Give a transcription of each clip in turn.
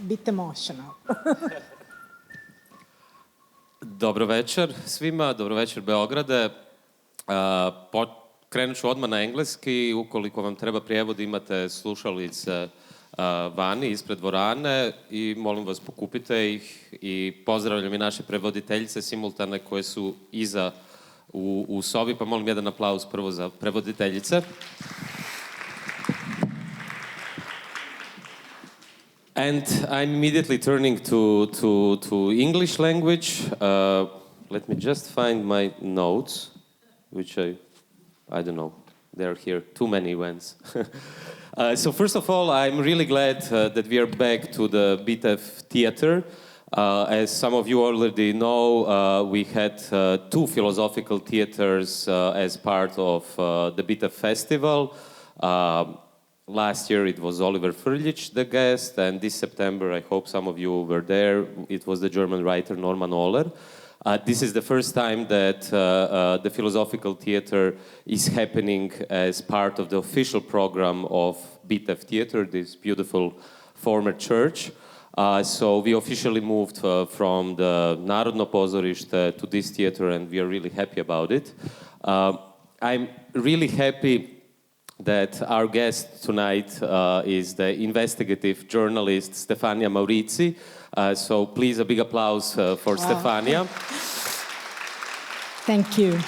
bit emotional. Dobro večer svima, dobro večer Beograde. Krenut ću odmah na engleski. Ukoliko vam treba prijevod, imate slušalice vani, ispred dvorane i molim vas pokupite ih i pozdravljam i naše prevoditeljice simultane koje su iza u sobi, pa molim jedan aplauz prvo za prevoditeljice. And I'm immediately turning to English language. Let me just find my notes, which I don't know, they're here, too many events. So first of all, I'm really glad that we are back to the Bitef Theater. As some of you already know, we had two philosophical theaters as part of the Bitef Festival. Last year it was Oliver Frljić, the guest, and this September, I hope some of you were there, it was the German writer Norman Ohler. This is the first time that the Philosophical Theater is happening as part of the official program of Bitef Theater, this beautiful former church. So we officially moved from the Narodno pozorište to this theater, and we are really happy about it. I'm really happy that our guest tonight is the investigative journalist Stefania Maurici. So please a big applause for Stefania. Thank you.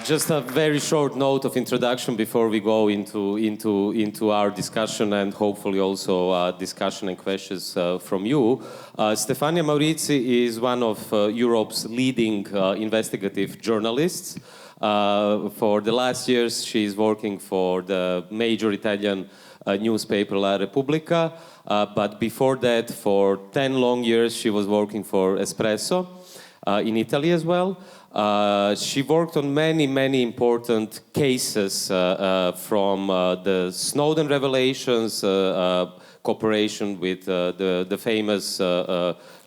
Just a very short note of introduction before we go into our discussion and hopefully also discussion and questions from you. Stefania Maurici is one of Europe's leading investigative journalists. For the last years, she is working for the major Italian newspaper La Repubblica, but before that, for 10 long years, she was working for Espresso in Italy as well. She worked on many important cases from the Snowden revelations, cooperation with the famous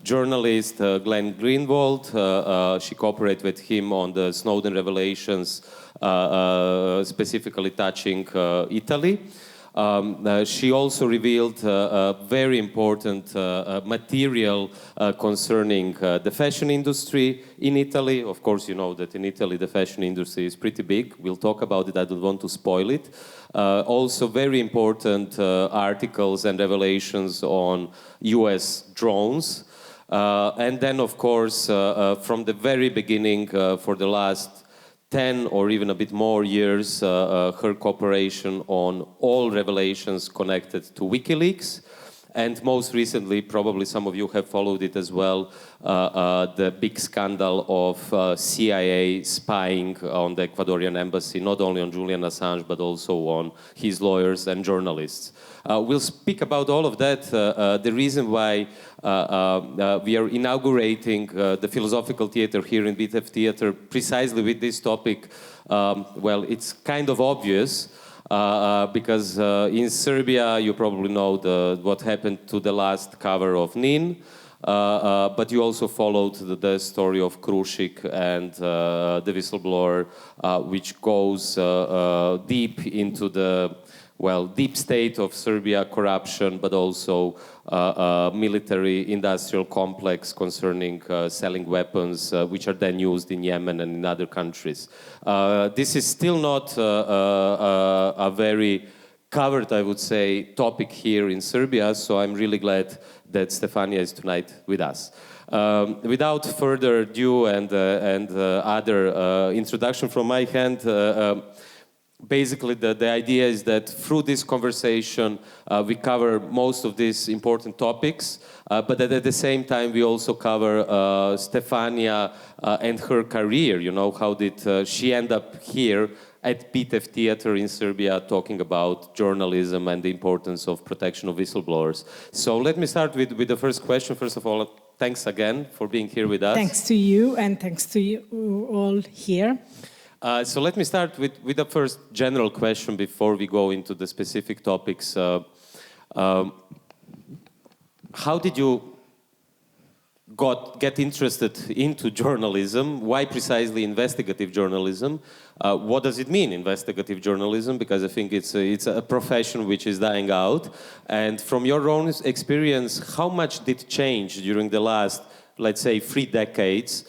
journalist Glenn Greenwald. She cooperated with him on the Snowden revelations, specifically touching Italy. She also revealed very important material concerning the fashion industry in Italy. Of course, you know that in Italy the fashion industry is pretty big. We'll talk about it, I don't want to spoil it. Also very important articles and revelations on US drones. And then, of course, from the very beginning, for the last 10 or even a bit more years, her cooperation on all revelations connected to WikiLeaks. And most recently, probably some of you have followed it as well, the big scandal of CIA spying on the Ecuadorian embassy, not only on Julian Assange, but also on his lawyers and journalists. We'll speak about all of that. The reason why we are inaugurating the Philosophical Theater here in Bitef Theater precisely with this topic, well, it's kind of obvious. Because in Serbia, you probably know what happened to the last cover of Nin, but you also followed the story of Krušik and the whistleblower, which goes deep into the deep state of Serbia, corruption, but also military-industrial complex concerning selling weapons, which are then used in Yemen and in other countries. This is still not a very covered, I would say, topic here in Serbia, so I'm really glad that Stefania is tonight with us. Without further ado and other introduction from my hand, basically, the idea is that through this conversation, we cover most of these important topics, but that at the same time, we also cover Stefania and her career. You know, how did she end up here at Bitef Theater in Serbia talking about journalism and the importance of protection of whistleblowers. So let me start with the first question. First of all, thanks again for being here with us. Thanks to you, and thanks to you all here. So let me start with the first general question before we go into the specific topics. How did you get interested into journalism. Why precisely investigative journalism? What does it mean, investigative journalism? Because I think it's a profession which is dying out. And from your own experience, how much did change during the last, let's say, 3 decades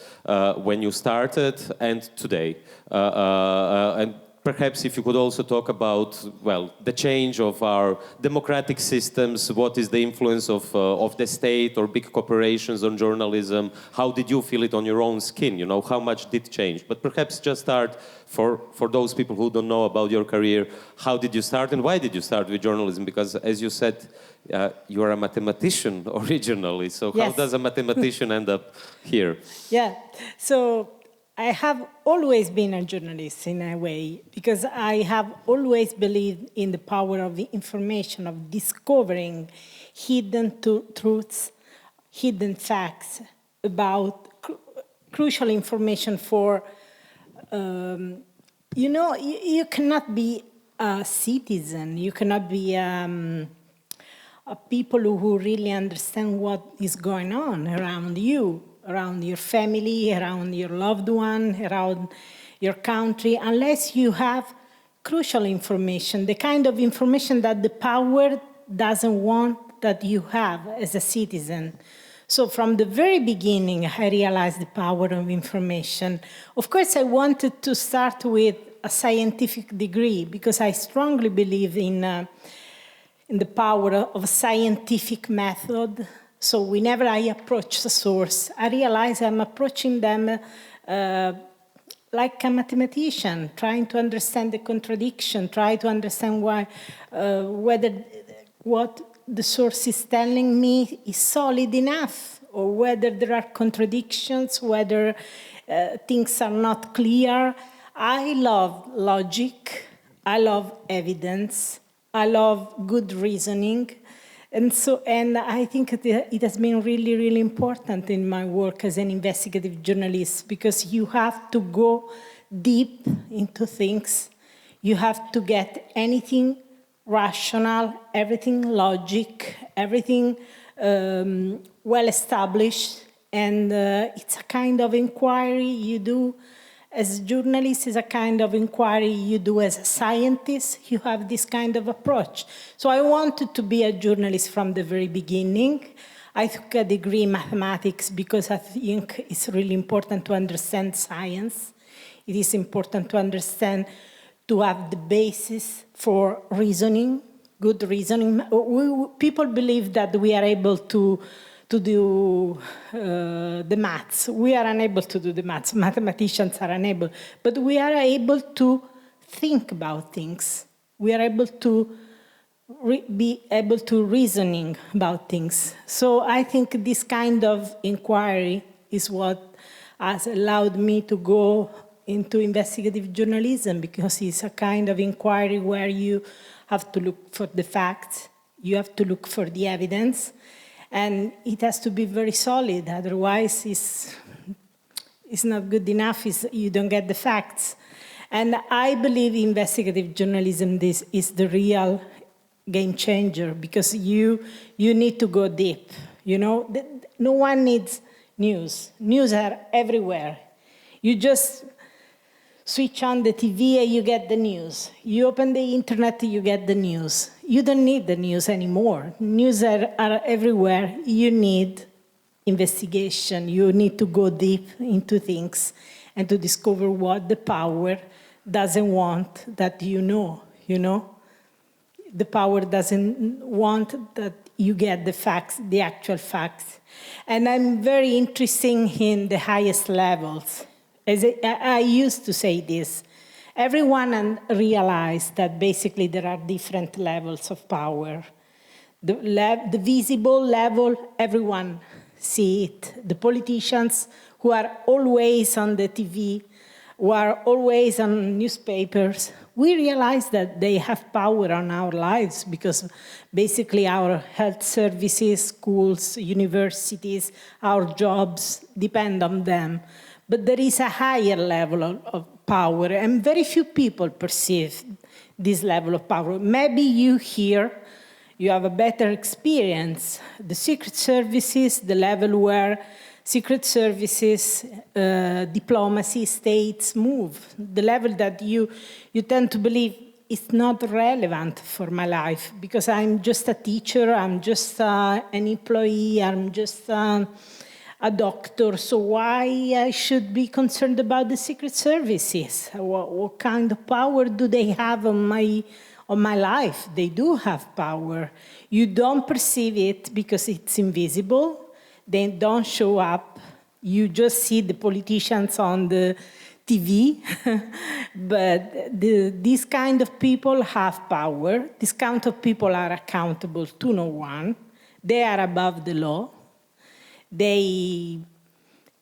when you started and today? And perhaps if you could also talk about, well, the change of our democratic systems, what is the influence of the state or big corporations on journalism? How did you feel it on your own skin? You know, how much did change? But perhaps just start, for those people who don't know about your career, how did you start and why did you start with journalism? Because as you said, you are a mathematician originally, so yes. How does a mathematician end up here? Yeah, so I have always been a journalist in a way, because I have always believed in the power of the information, of discovering hidden truths, hidden facts about crucial information for, you know, you cannot be a citizen, you cannot be a people who really understand what is going on around you, around your family, around your loved one, around your country, unless you have crucial information, the kind of information that the power doesn't want that you have as a citizen. So from the very beginning, I realized the power of information. Of course, I wanted to start with a scientific degree because I strongly believe in the power of a scientific method. So whenever I approach the source, I realize I'm approaching them like a mathematician, trying to understand the contradiction, try to understand why, whether what the source is telling me is solid enough, or whether there are contradictions, whether things are not clear. I love logic, I love evidence, I love good reasoning. And I think it has been really, really important in my work as an investigative journalist, because you have to go deep into things. You have to get anything rational, everything logic, everything well established. And it's a kind of inquiry you do as a journalist, is a kind of inquiry you do as a scientist. You have this kind of approach. So I wanted to be a journalist from the very beginning. I took a degree in mathematics because I think it's really important to understand science. It is important to understand, to have the basis for reasoning, good reasoning. People believe that we are able to do the maths. We are unable to do the maths. Mathematicians are unable. But we are able to think about things. We are able to be able to reasoning about things. So I think this kind of inquiry is what has allowed me to go into investigative journalism, because it's a kind of inquiry where you have to look for the facts, you have to look for the evidence, and it has to be very solid, otherwise it's not good enough, you don't get the facts. And I believe investigative journalism is the real game changer, because you need to go deep. You know, no one needs news. News are everywhere. You just switch on the TV and you get the news. You open the internet, you get the news. You don't need the news anymore. News are everywhere. You need investigation. You need to go deep into things and to discover what the power doesn't want that you know. The power doesn't want that you get the facts, the actual facts. And I'm very interested in the highest levels. As I used to say this, everyone realized that basically there are different levels of power. The visible level, everyone see it. The politicians who are always on the TV, who are always on newspapers, we realize that they have power on our lives, because basically our health services, schools, universities, our jobs depend on them. But there is a higher level of power, and very few people perceive this level of power. Maybe you here, you have a better experience. The secret services, the level where secret services, diplomacy, states move. The level that you tend to believe it's not relevant for my life because I'm just a teacher, I'm just an employee, I'm just a doctor. So why I should be concerned about the secret services? What kind of power do they have on my life? They do have power. You don't perceive it because it's invisible. They don't show up. You just see the politicians on the TV, but these kind of people have power. These kind of people are accountable to no one. They are above the law. They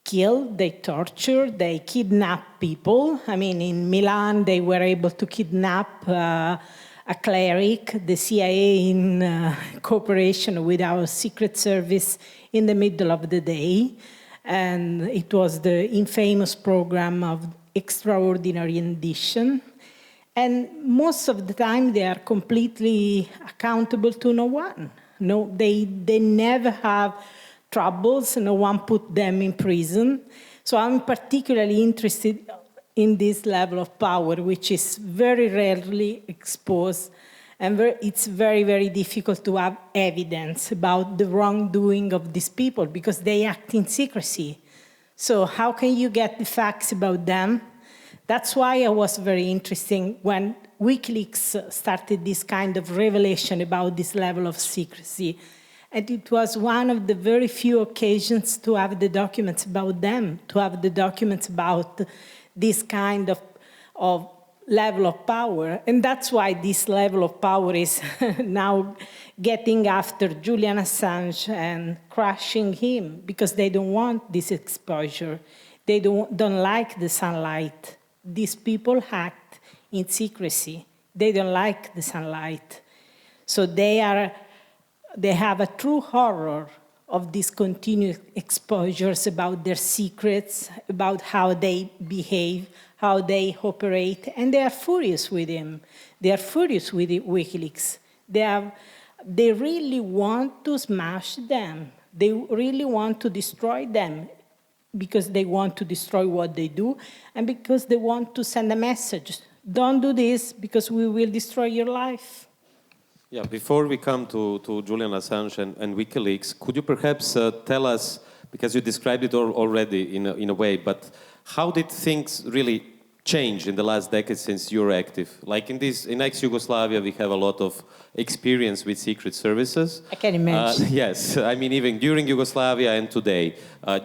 kill, they torture, they kidnap people. I mean, in Milan, they were able to kidnap a cleric, the CIA in cooperation with our secret service in the middle of the day. And it was the infamous program of extraordinary edition. And most of the time, they are completely accountable to no one. No, they never have troubles. No one put them in prison. So I'm particularly interested in this level of power, which is very rarely exposed. And it's very, very difficult to have evidence about the wrongdoing of these people because they act in secrecy. So how can you get the facts about them? That's why I was very interested when WikiLeaks started this kind of revelation about this level of secrecy. And it was one of the very few occasions to have the documents about them, to have the documents about this kind of level of power. And that's why this level of power is now getting after Julian Assange and crushing him because they don't want this exposure. They don't like the sunlight. These people act in secrecy. They don't like the sunlight. So they have a true horror of these continuous exposures about their secrets, about how they behave, how they operate, and they are furious with him. They are furious with WikiLeaks. They really want to smash them. They really want to destroy them because they want to destroy what they do and because they want to send a message. Don't do this because we will destroy your life. Yeah, before we come to Julian Assange and WikiLeaks, could you perhaps tell us, because you described it already in a way, but how did things really change in the last decade since you're active? Like in ex-Yugoslavia, we have a lot of experience with secret services. I can imagine. Yes, I mean, even during Yugoslavia and today,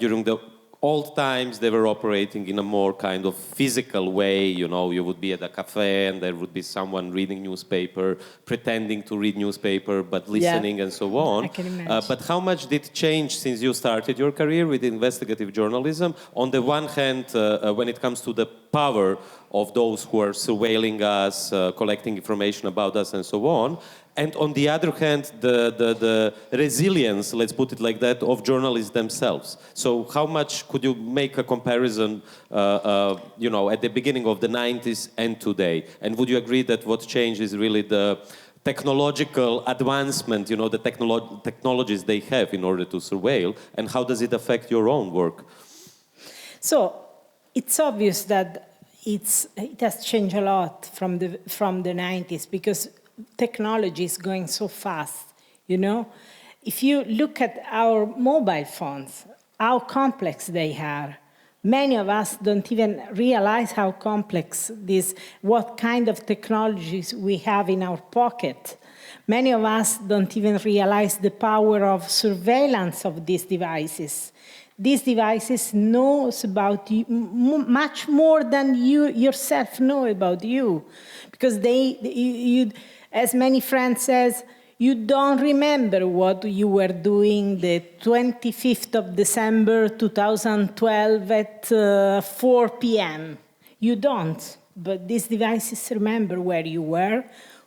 during the old times, they were operating in a more kind of physical way. You know, you would be at a cafe and there would be someone reading newspaper, pretending to read newspaper, but listening and so on. I can imagine. But how much did it change since you started your career with investigative journalism? On the one hand, when it comes to the power of those who are surveilling us, collecting information about us and so on, and on the other hand, the resilience, let's put it like that, of journalists themselves. So how much could you make a comparison, at the beginning of the 90s and today? And would you agree that what changed is really the technological advancement, the technologies they have in order to surveil, and how does it affect your own work? So it's obvious that it has changed a lot from the 90s because technology is going so fast, If you look at our mobile phones, how complex they are. Many of us don't even realize how complex what kind of technologies we have in our pocket. Many of us don't even realize the power of surveillance of these devices. These devices knows about you much more than you yourself know about you, because as many friends says, you don't remember what you were doing the 25th of December 2012 at 4 p.m. You don't, but these devices remember where you were,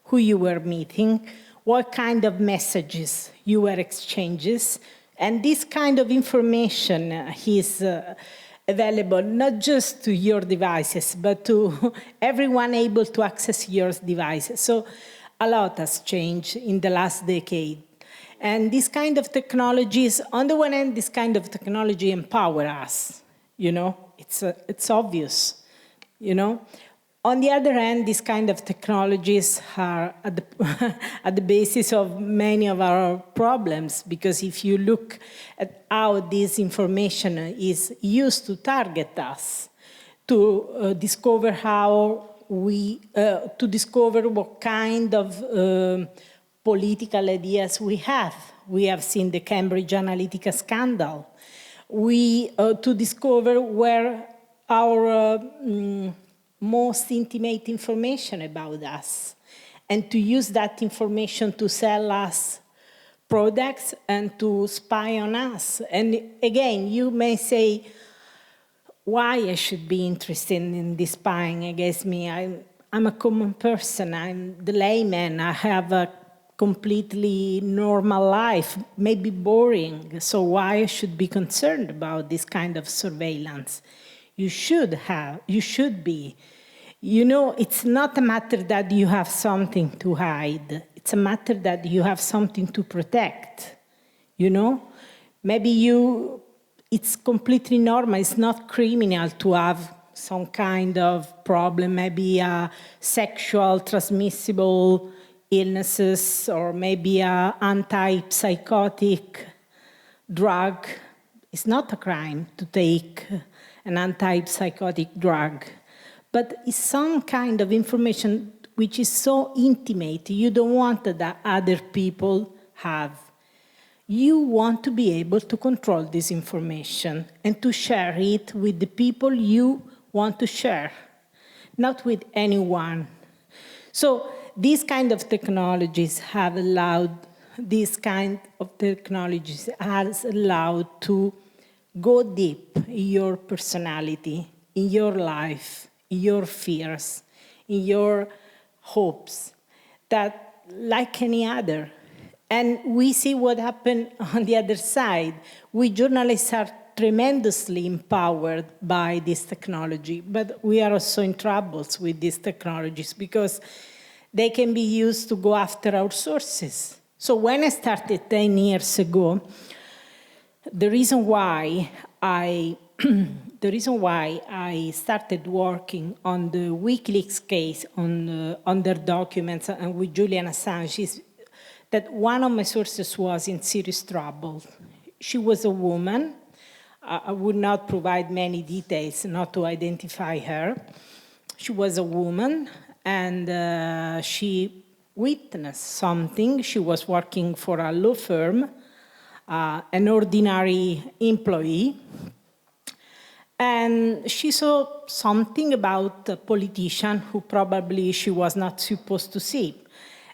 who you were meeting, what kind of messages you were exchanging, and this kind of information is available not just to your devices, but to everyone able to access your devices. So a lot has changed in the last decade. And these kind of technologies, on the one hand, this kind of technology empower us, it's obvious, On the other hand, these kind of technologies are at the, at the basis of many of our problems, because if you look at how this information is used to target us, to discover to discover what kind of political ideas we have. We have seen the Cambridge Analytica scandal. To discover where our most intimate information about us, and to use that information to sell us products and to spy on us. And again, you may say, why I should be interested in this spying against me? I'm a common person, I'm the layman, I have a completely normal life, maybe boring, so why I should be concerned about this kind of surveillance? You should be. It's not a matter that you have something to hide, it's a matter that you have something to protect, Maybe it's completely normal, it's not criminal to have some kind of problem, maybe a sexual transmissible illnesses, or maybe a antipsychotic drug. It's not a crime to take an antipsychotic drug, but it's some kind of information which is so intimate, you don't want that other people have. You want to be able to control this information and to share it with the people you want to share, not with anyone. So these kind of technologies has allowed to go deep in your personality, in your life, in your fears, in your hopes, that like any other. And we see what happened on the other side. We journalists are tremendously empowered by this technology, but we are also in troubles with these technologies because they can be used to go after our sources. So when I started 10 years ago, the reason why I started working on the WikiLeaks case, on their documents, and with Julian Assange is that one of my sources was in serious trouble. She was a woman. I would not provide many details not to identify her. She was a woman, and she witnessed something. She was working for a law firm, an ordinary employee, and she saw something about a politician who probably she was not supposed to see.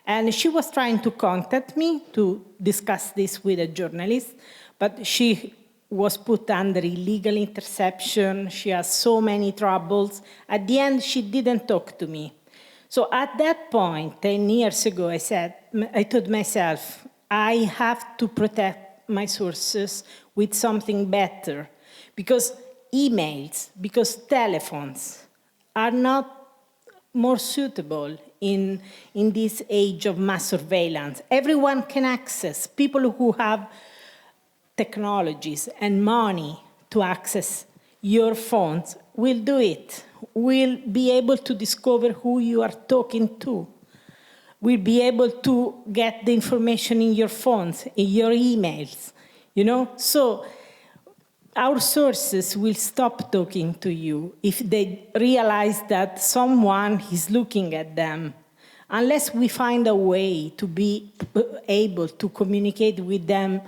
And she was trying to contact me to discuss this with a journalist, but she was put under illegal interception. She has so many troubles. At the end, she didn't talk to me. So at that point, 10 years ago, I told myself, I have to protect my sources with something better, because emails, because telephones are not more suitable in this age of mass surveillance. Everyone can access. People who have technologies and money to access your phones will do it, will be able to discover who you are talking to, will be able to get the information in your phones, in your emails, So our sources will stop talking to you if they realize that someone is looking at them. Unless we find a way to be able to communicate with them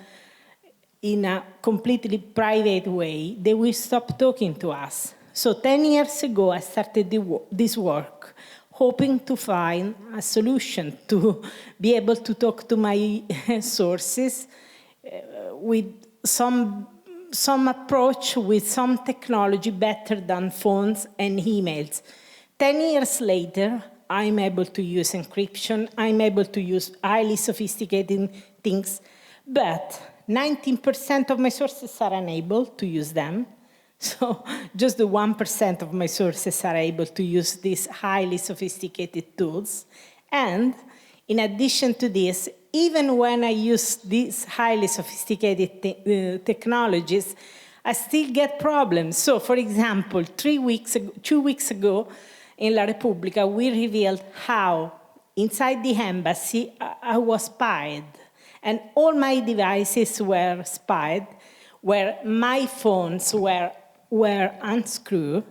in a completely private way, they will stop talking to us. So 10 years ago, I started this work, hoping to find a solution to be able to talk to my sources with some approach, with some technology better than phones and emails. 10 years later, I'm able to use encryption, I'm able to use highly sophisticated things, but 19% of my sources are unable to use them. So just the 1% of my sources are able to use these highly sophisticated tools. And In addition to this, even when I use these highly sophisticated technologies, I still get problems. So, for example, 2 weeks ago, in La Repubblica, we revealed how inside the embassy I was spied. And all my devices were spied, where my phones were unscrewed,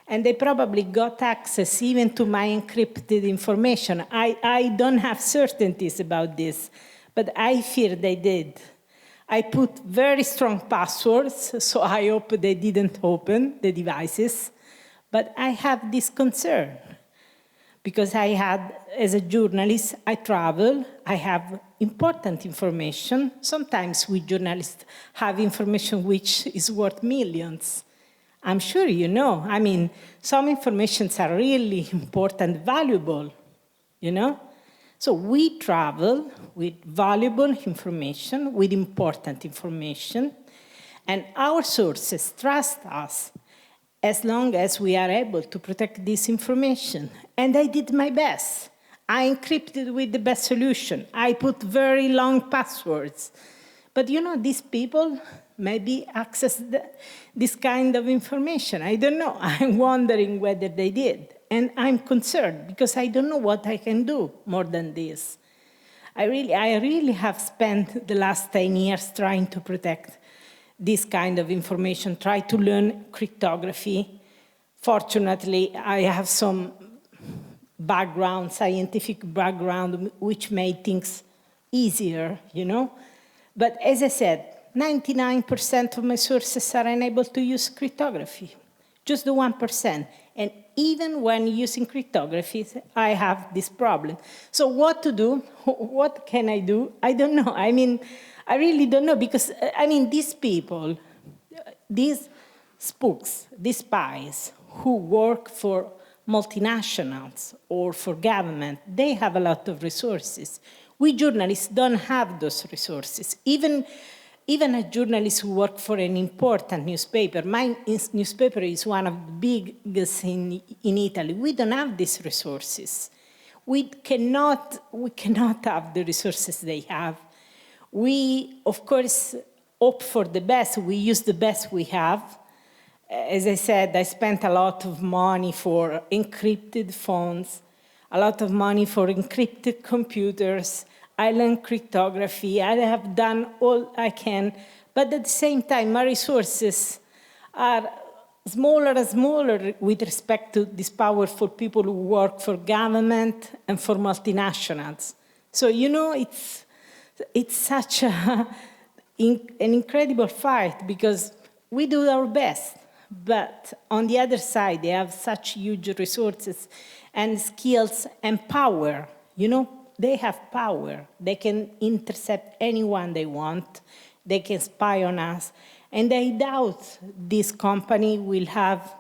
and they probably got access even to my encrypted information. I don't have certainties about this, but I fear they did. I put very strong passwords, so I hope they didn't open the devices. But I have this concern, because as a journalist, I travel, I have important information. Sometimes we journalists have information which is worth millions. I'm sure you know. I mean, some informations are really important, valuable, you know? So we travel with valuable information, with important information, and our sources trust us as long as we are able to protect this information. And I did my best. I encrypted with the best solution. I put very long passwords. But you know, these people maybe access this kind of information. I don't know. I'm wondering whether they did. And I'm concerned because I don't know what I can do more than this. I really have spent the last 10 years trying to protect this kind of information, try to learn cryptography. Fortunately, I have some background, scientific background, which made things easier, you know? But as I said, 99% of my sources are unable to use cryptography, just the 1%. And even when using cryptography, I have this problem. So what to do? What can I do? I don't know. I mean, I really don't know, because, I mean, these people, these spooks, these spies who work for multinationals or for government, they have a lot of resources. We journalists don't have those resources. Even a journalist who works for an important newspaper, my newspaper is one of the biggest in Italy, we don't have these resources. We cannot have the resources they have. We, of course, hope for the best. We use the best we have. As I said, I spent a lot of money for encrypted phones, a lot of money for encrypted computers. I learned cryptography. I have done all I can. But at the same time, my resources are smaller and smaller with respect to these powerful people who work for government and for multinationals. So, you know, it's such an incredible fight, because we do our best. But on the other side, they have such huge resources and skills and power. You know, they have power. They can intercept anyone they want. They can spy on us. And I doubt this company will have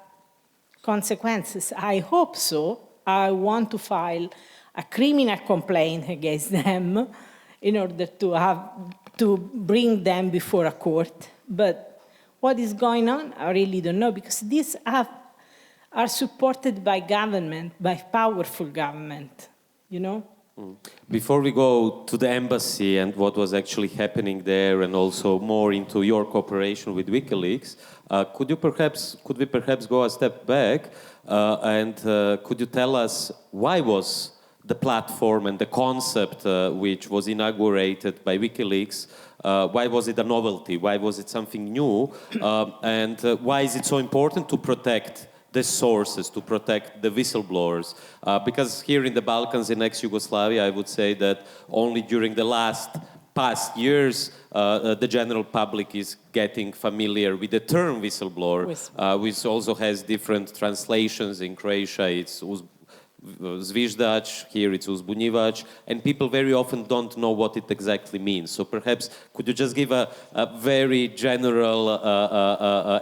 consequences. I hope so. I want to file a criminal complaint against them in order to bring them before a court. But what is going on, I really don't know, because these are supported by government, by powerful government, you know? Before we go to the embassy and what was actually happening there, and also more into your cooperation with WikiLeaks, could we perhaps go a step back and could you tell us why was the platform and the concept which was inaugurated by WikiLeaks, why was it a novelty? Why was it something new? And why is it so important to protect the sources, to protect the whistleblowers? Because here in the Balkans, in ex-Yugoslavia, I would say that only during the past years, the general public is getting familiar with the term whistleblower, which also has different translations. In Croatia, it's zviždač, here it's uzbunjivač, and people very often don't know what it exactly means. So perhaps could you just give a very general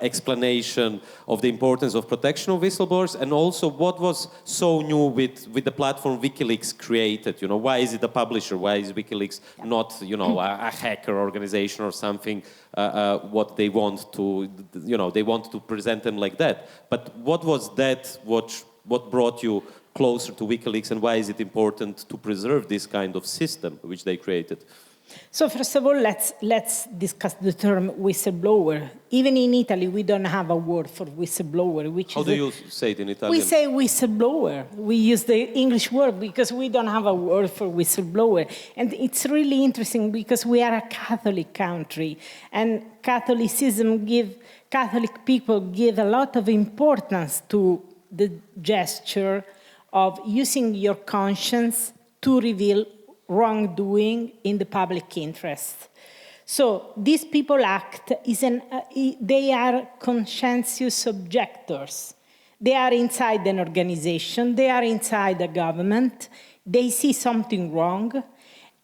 explanation of the importance of protection of whistleblowers, and also what was so new with the platform WikiLeaks created? You know, why is it a publisher? Why is WikiLeaks not, you know, a hacker organization or something? What they want to, you know, they want to present them like that. But what was that? What brought you closer to WikiLeaks, and why is it important to preserve this kind of system which they created? So first of all, let's discuss the term whistleblower. Even in Italy, we don't have a word for whistleblower, which How is do you say it in Italian? We say whistleblower. We use the English word because we don't have a word for whistleblower. And it's really interesting because we are a Catholic country, and Catholic people give a lot of importance to the gesture of using your conscience to reveal wrongdoing in the public interest. So these people act, they are conscientious objectors. They are inside an organization, they are inside a government, they see something wrong,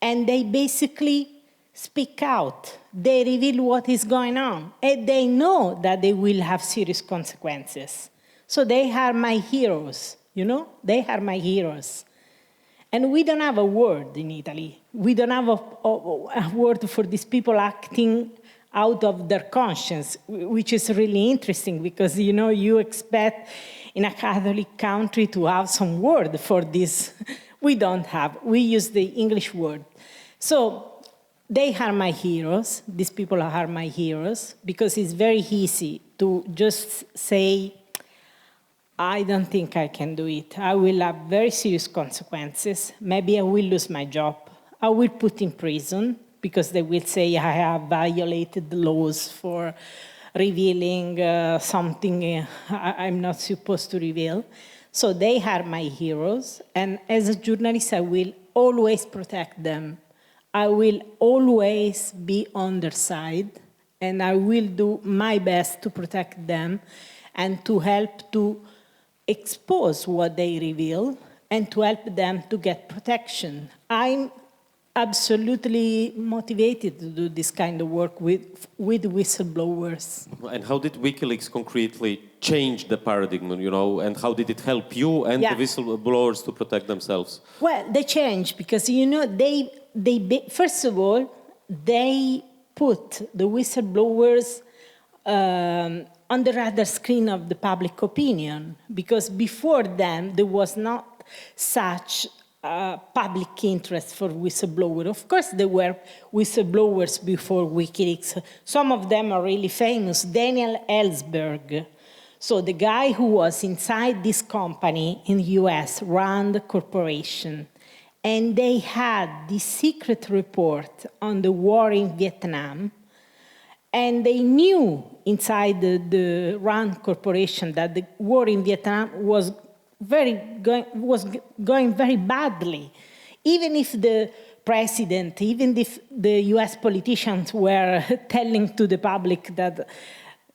and they basically speak out. They reveal what is going on, and they know that they will have serious consequences. So they are my heroes, They are my heroes. And we don't have a word in Italy. We don't have a word for these people acting out of their conscience, which is really interesting because, you expect in a Catholic country to have some word for this. We don't have. We use the English word. So they are my heroes. These people are my heroes because it's very easy to just say, I don't think I can do it. I will have very serious consequences. Maybe I will lose my job. I will put in prison because they will say I have violated the laws for revealing something I'm not supposed to reveal. So they are my heroes. And as a journalist, I will always protect them. I will always be on their side. And I will do my best to protect them and to help to expose what they reveal and to help them to get protection. I'm absolutely motivated to do this kind of work with whistleblowers. And how did WikiLeaks concretely change the paradigm, and how did it help you and the whistleblowers to protect themselves? Well, they changed because, first of all, they put the whistleblowers on the radar screen of the public opinion, because before them, there was not such public interest for whistleblowers. Of course, there were whistleblowers before WikiLeaks. Some of them are really famous. Daniel Ellsberg. So the guy who was inside this company in the US, Rand Corporation, and they had this secret report on the war in Vietnam. And they knew inside the Rand Corporation that the war in Vietnam was going very badly. Even if the president, even if the US politicians were telling to the public that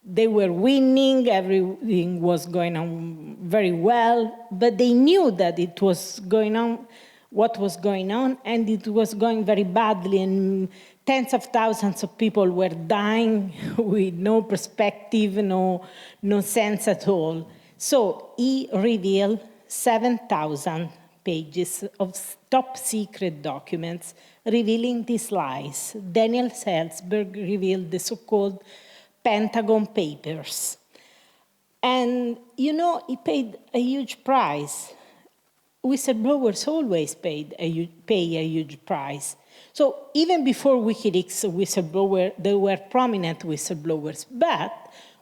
they were winning, everything was going on very well, but they knew that it was going on, what was going on, and it was going very badly, and tens of thousands of people were dying with no perspective, no sense at all. So he revealed 7,000 pages of top secret documents revealing these lies. Daniel Ellsberg revealed the so-called Pentagon Papers. And, he paid a huge price. Whistleblowers always pay a huge price. So even before WikiLeaks there were prominent whistleblowers. But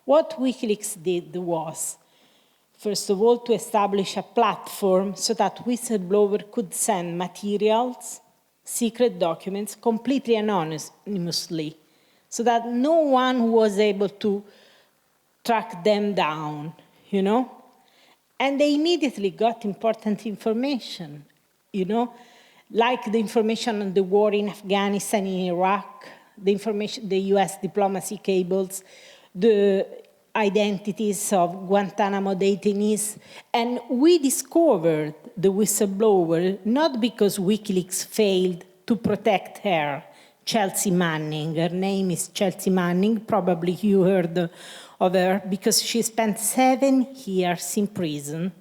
what WikiLeaks did was, first of all, to establish a platform so that whistleblowers could send materials, secret documents, completely anonymously, so that no one was able to track them down, And they immediately got important information, like the information on the war in Afghanistan, in Iraq, the US diplomacy cables, the identities of Guantanamo detainees. And we discovered the whistleblower not because WikiLeaks failed to protect her, Chelsea Manning. Her name is Chelsea Manning. Probably you heard of her, because she spent 7 years in prison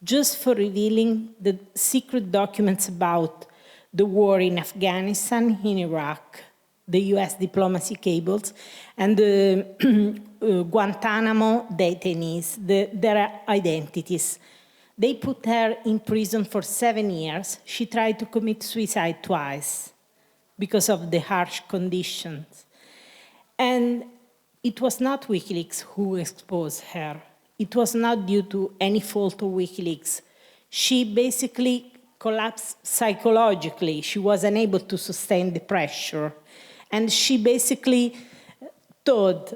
just for revealing the secret documents about the war in Afghanistan, in Iraq, the US diplomacy cables, and the Guantanamo detainees, their identities. They put her in prison for 7 years. She tried to commit suicide twice because of the harsh conditions. And it was not WikiLeaks who exposed her. It was not due to any fault of WikiLeaks. She basically collapsed psychologically. She was unable to sustain the pressure. And she basically told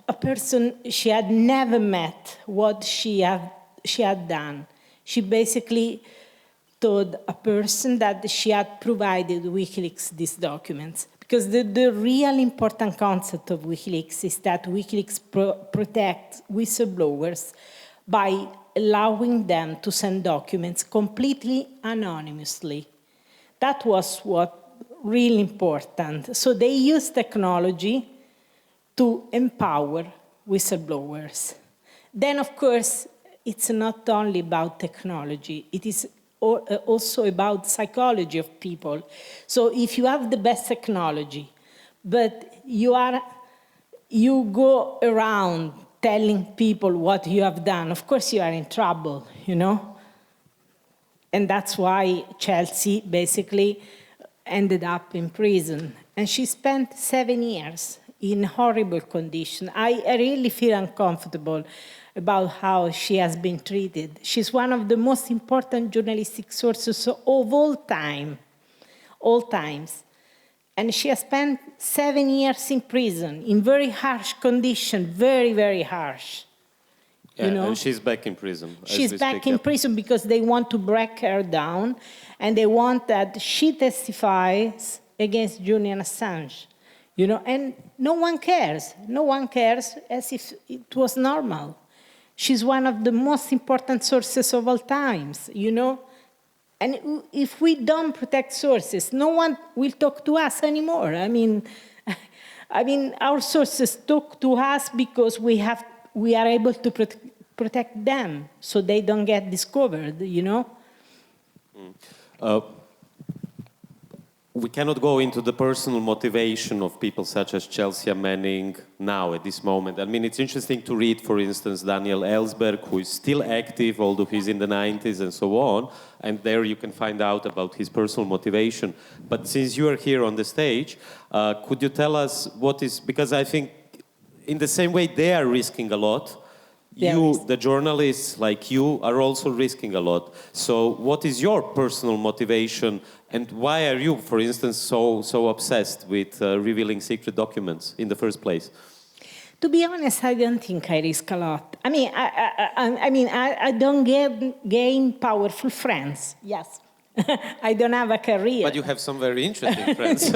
a person she had never met what she had done. She basically told a person that she had provided WikiLeaks these documents. Because the real important concept of WikiLeaks is that WikiLeaks protects whistleblowers by allowing them to send documents completely anonymously. That was what really important. So they use technology to empower whistleblowers. Then, of course, it's not only about technology. It is also about psychology of people. So if you have the best technology, but you go around telling people what you have done, of course you are in trouble, you know? And that's why Chelsea basically ended up in prison. And she spent 7 years in horrible conditions. I really feel uncomfortable about how she has been treated. She's one of the most important journalistic sources of all times. And she has spent 7 years in prison, in very harsh conditions, very, very harsh. Yeah, you know? And she's back in prison. She's back in prison because they want to break her down, and they want that she testifies against Julian Assange. You know, and no one cares. No one cares as if it was normal. She's one of the most important sources of all times, you know? And if we don't protect sources, no one will talk to us anymore. I mean, our sources talk to us because we are able to protect them so they don't get discovered, you know? We cannot go into the personal motivation of people such as Chelsea Manning now, at this moment. I mean, it's interesting to read, for instance, Daniel Ellsberg, who is still active, although he's in the 90s and so on, and there you can find out about his personal motivation. But since you are here on the stage, could you tell us what is, because I think in the same way they are risking a lot, you, the journalists like you, are also risking a lot. So what is your personal motivation, and why are you, for instance, so obsessed with revealing secret documents in the first place? To be honest, I don't think I risk a lot. I mean, I don't gain powerful friends. Yes. I don't have a career. But you have some very interesting friends.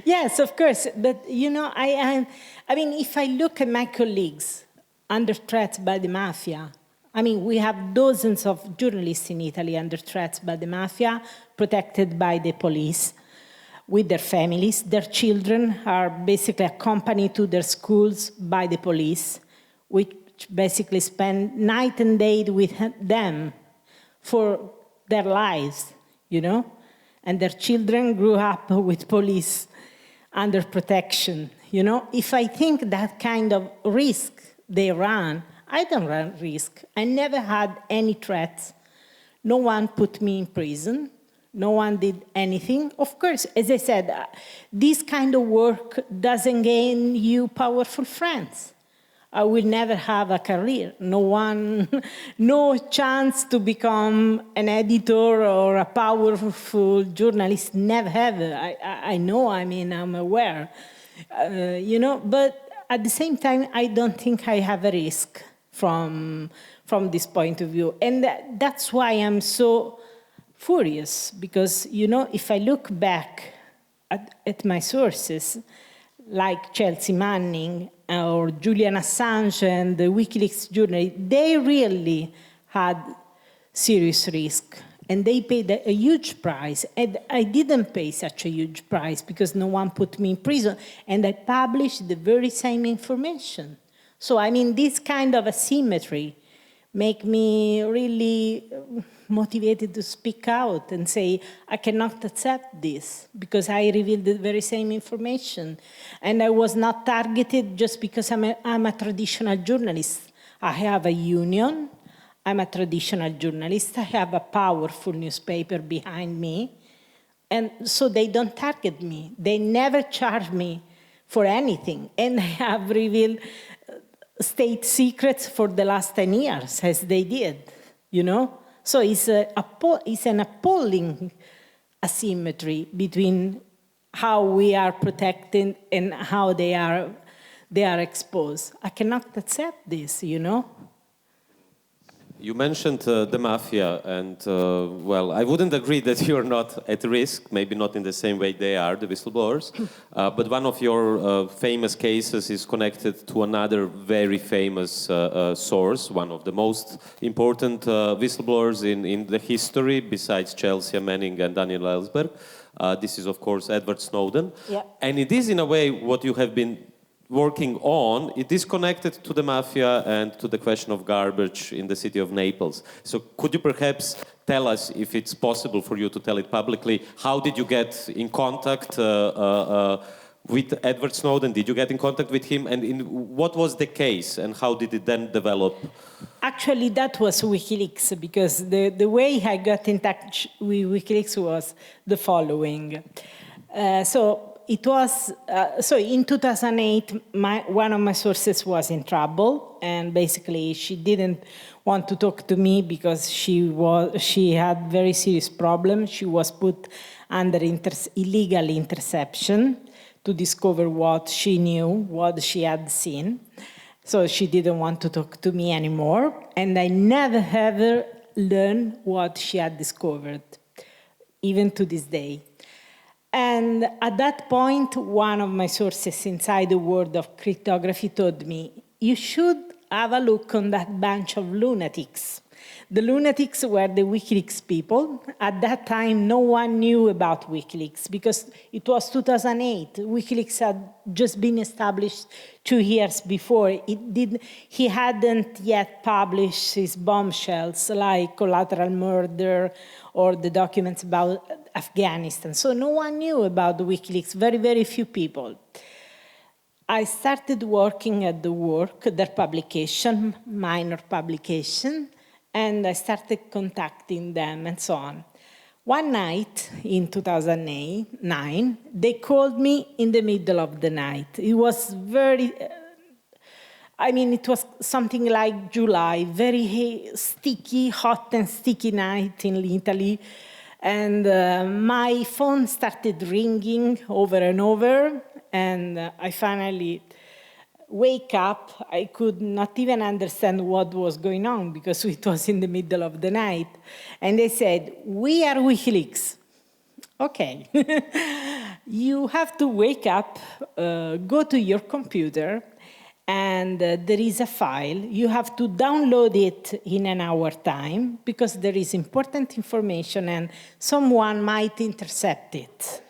Yes, of course. But, you know, I mean, if I look at my colleagues under threat by the mafia, I mean, we have dozens of journalists in Italy under threat by the mafia, protected by the police, with their families. Their children are basically accompanied to their schools by the police, which basically spend night and day with them for their lives, you know? And their children grew up with police under protection, you know? If I think that kind of risk they run, I don't run risk. I never had any threats. No one put me in prison. No one did anything. Of course, as I said, this kind of work doesn't gain you powerful friends. I will never have a career. No chance to become an editor or a powerful journalist, never ever. I know, I mean, I'm aware, you know, but at the same time, I don't think I have a risk from this point of view. And that's why I'm so furious, because, you know, if I look back at my sources, like Chelsea Manning or Julian Assange and the WikiLeaks journalists, they really had serious risk. And they paid a huge price. And I didn't pay such a huge price because no one put me in prison. And I published the very same information. So, I mean, this kind of asymmetry make me really motivated to speak out and say, I cannot accept this because I revealed the very same information. And I was not targeted just because I'm a traditional journalist. I have a union. I'm a traditional journalist. I have a powerful newspaper behind me. And so they don't target me. They never charge me for anything. And I have revealed state secrets for the last 10 years, as they did, you know? So it's an appalling asymmetry between how we are protected and how they are exposed. I cannot accept this, you know? You mentioned the mafia, and well, I wouldn't agree that you're not at risk, maybe not in the same way they are, the whistleblowers, but one of your famous cases is connected to another very famous source, one of the most important whistleblowers in the history, besides Chelsea Manning and Daniel Ellsberg. This is, of course, Edward Snowden. Yeah. And it is, in a way, what you have been working on, it is connected to the mafia and to the question of garbage in the city of Naples. So could you perhaps tell us, if it's possible for you to tell it publicly, how did you get in contact with Edward Snowden? Did you get in contact with him? And what was the case and how did it then develop? Actually, that was WikiLeaks, because the way I got in touch with WikiLeaks was the following. It was, so in 2008, one of my sources was in trouble, and basically she didn't want to talk to me because she had very serious problems. She was put under illegal interception to discover what she knew, what she had seen. So she didn't want to talk to me anymore, and I never ever learned what she had discovered, even to this day. And at that point, one of my sources inside the world of cryptography told me, you should have a look on that bunch of lunatics. The lunatics were the WikiLeaks people. At that time, no one knew about WikiLeaks because it was 2008. WikiLeaks had just been established 2 years before. He hadn't yet published his bombshells like collateral murder or the documents about Afghanistan. So no one knew about the WikiLeaks, very, very few people. I started working at their publication, minor publication, and I started contacting them and so on. One night in 2009, they called me in the middle of the night. It was it was something like July, very sticky, hot and sticky night in Italy. And my phone started ringing over and over, and I finally wake up. I could not even understand what was going on because it was in the middle of the night. And they said, we are WikiLeaks. Okay. You have to wake up, go to your computer, and there is a file. You have to download it in an hour time because there is important information and someone might intercept it.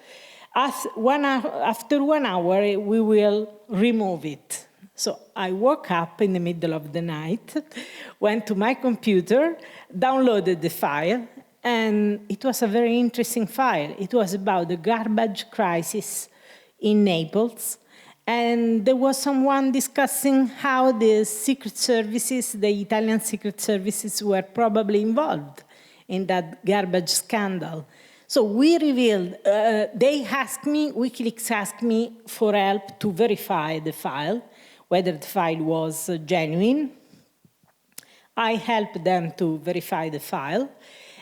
After 1 hour, we will remove it. So I woke up in the middle of the night, went to my computer, downloaded the file, and it was a very interesting file. It was about the garbage crisis in Naples. And there was someone discussing how the secret services, the Italian secret services, were probably involved in that garbage scandal. So we revealed, WikiLeaks asked me for help to verify the file, whether the file was genuine. I helped them to verify the file.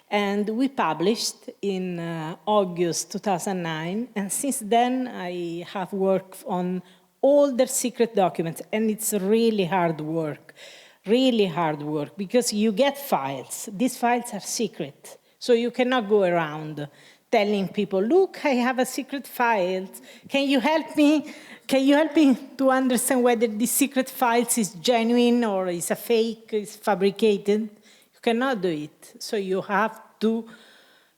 And we published in August 2009. And since then, I have worked on all their secret documents. And it's really hard work, because you get files. These files are secret. So you cannot go around telling people, look, I have a secret file. Can you help me? Can you help me to understand whether this secret file is genuine or is a fake, is fabricated? You cannot do it. So you have to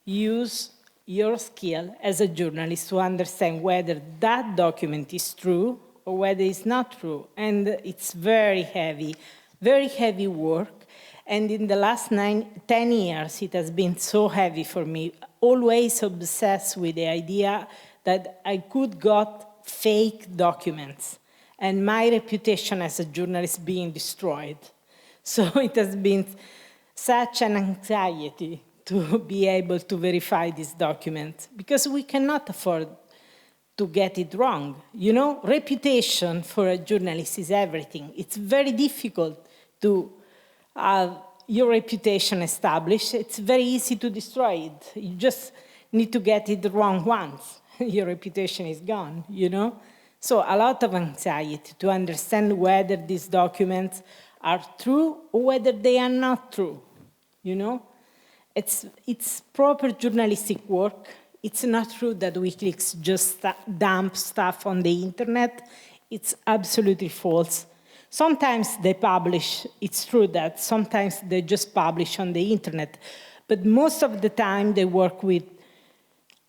use your skill as a journalist to understand whether that document is true or whether it's not true. And it's very heavy work. And in the last 10 years, it has been so heavy for me, always obsessed with the idea that I could got fake documents and my reputation as a journalist being destroyed. So it has been such an anxiety to be able to verify this document, because we cannot afford to get it wrong. You know, reputation for a journalist is everything. It's very difficult to have your reputation established. It's very easy to destroy it. You just need to get it wrong once. Your reputation is gone, you know? So a lot of anxiety to understand whether these documents are true or whether they are not true, you know? It's proper journalistic work. It's not true that WikiLeaks just dump stuff on the internet. It's absolutely false. Sometimes they publish, it's true that sometimes they just publish on the internet, but most of the time they work with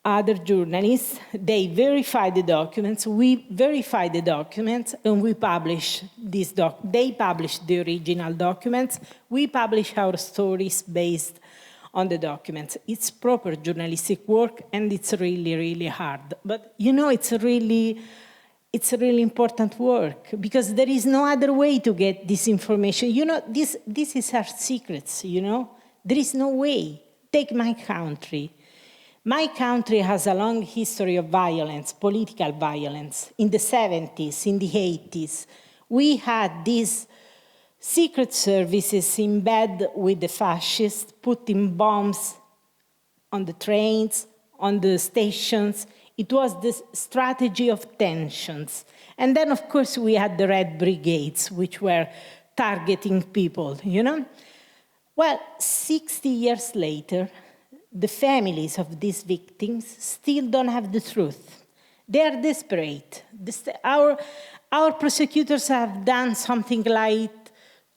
other journalists. They verify the documents, we verify the documents, and we publish these they publish the original documents, we publish our stories based on the documents. It's proper journalistic work, and it's really, really hard. But you know, it's a really important work, because there is no other way to get this information. You know, this is our secrets, you know? There is no way. Take my country. My country has a long history of violence, political violence. In the 70s, in the 80s, we had these secret services in bed with the fascists, putting bombs on the trains, on the stations. It was the strategy of tensions. And then, of course, we had the Red Brigades, which were targeting people, you know? Well, 60 years later, the families of these victims still don't have the truth. They are desperate. Our prosecutors have done something like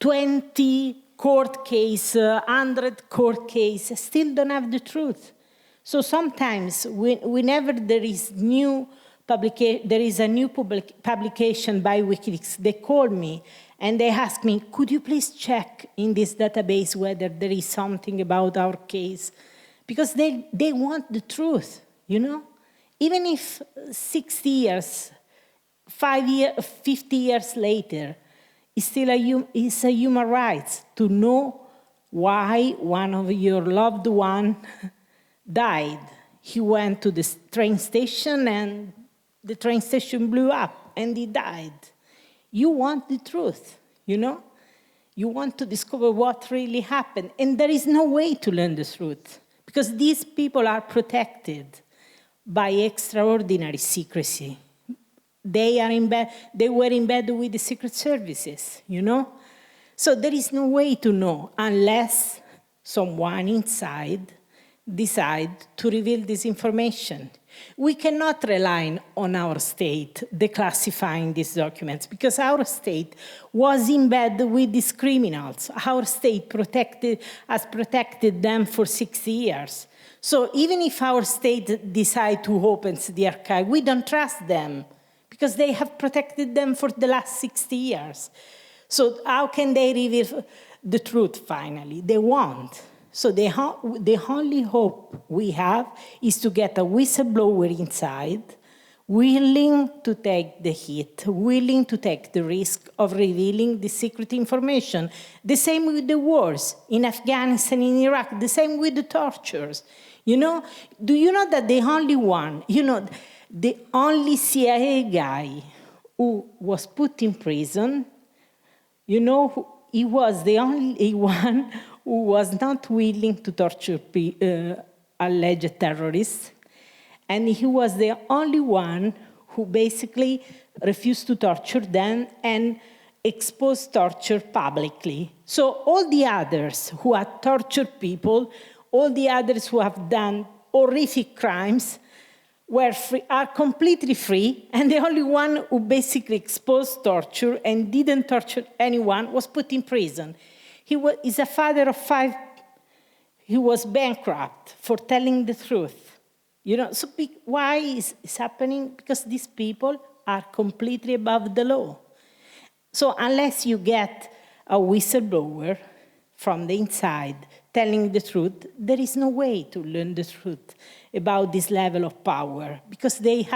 20 court cases, 100 court cases, still don't have the truth. So sometimes, whenever there is a new publication by WikiLeaks, they call me and they ask me, could you please check in this database whether there is something about our case? Because they want the truth, you know? Even if 60 years, 50 years later, it's still it's a human right to know why one of your loved ones died. He went to the train station and the train station blew up and he died. You want the truth, you know? You want to discover what really happened. And there is no way to learn the truth, because these people are protected by extraordinary secrecy. They were in bed with the secret services, you know? So there is no way to know unless someone inside decide to reveal this information. We cannot rely on our state declassifying these documents, because our state was in bed with these criminals. Our state has protected them for 60 years. So even if our state decides to open the archive, we don't trust them, because they have protected them for the last 60 years. So how can they reveal the truth finally? They won't. So the only hope we have is to get a whistleblower inside, willing to take the hit, willing to take the risk of revealing the secret information. The same with the wars in Afghanistan, in Iraq, the same with the tortures. You know, do you know that the only one, you know, the only CIA guy who was put in prison, you know, he was the only one who was not willing to torture alleged terrorists, and he was the only one who basically refused to torture them and exposed torture publicly. So all the others who had tortured people, all the others who have done horrific crimes, are completely free, and the only one who basically exposed torture and didn't torture anyone was put in prison. He's a father of 5. He was bankrupt for telling the truth. You know, so why is it happening? Because these people are completely above the law. So unless you get a whistleblower from the inside telling the truth, there is no way to learn the truth about this level of power, because they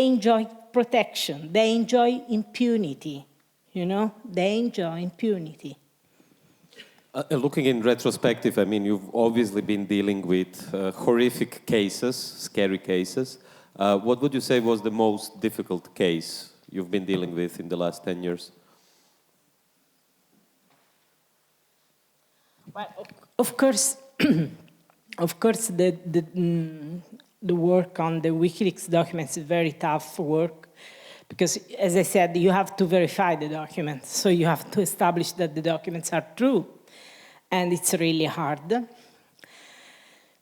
enjoy protection, they enjoy impunity, you know, they enjoy impunity. Looking in retrospective, I mean, you've obviously been dealing with horrific cases, scary cases. What would you say was the most difficult case you've been dealing with in the last 10 years? Well, of course, the work on the WikiLeaks documents is very tough work because, as I said, you have to verify the documents. So you have to establish that the documents are true. And it's really hard.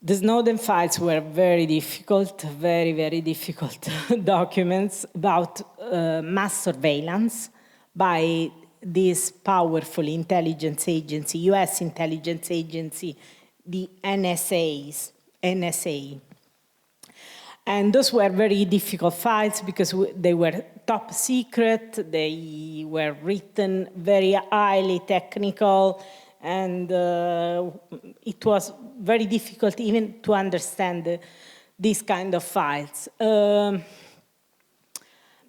The Snowden files were very difficult, very, very difficult documents about mass surveillance by this powerful intelligence agency, US intelligence agency, the NSA. And those were very difficult files because they were top secret, they were written very highly technical, and it was very difficult even to understand these kind of files.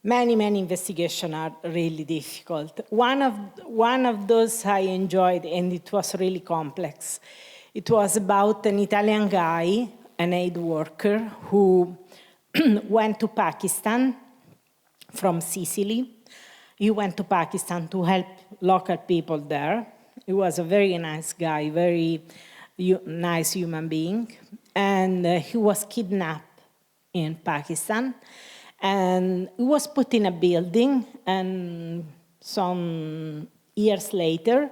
Many investigations are really difficult. One of those I enjoyed, and it was really complex. It was about an Italian guy, an aid worker, who went to Pakistan from Sicily. He went to Pakistan to help local people there. He was a very nice guy, very nice human being. And he was kidnapped in Pakistan. And he was put in a building. And some years later,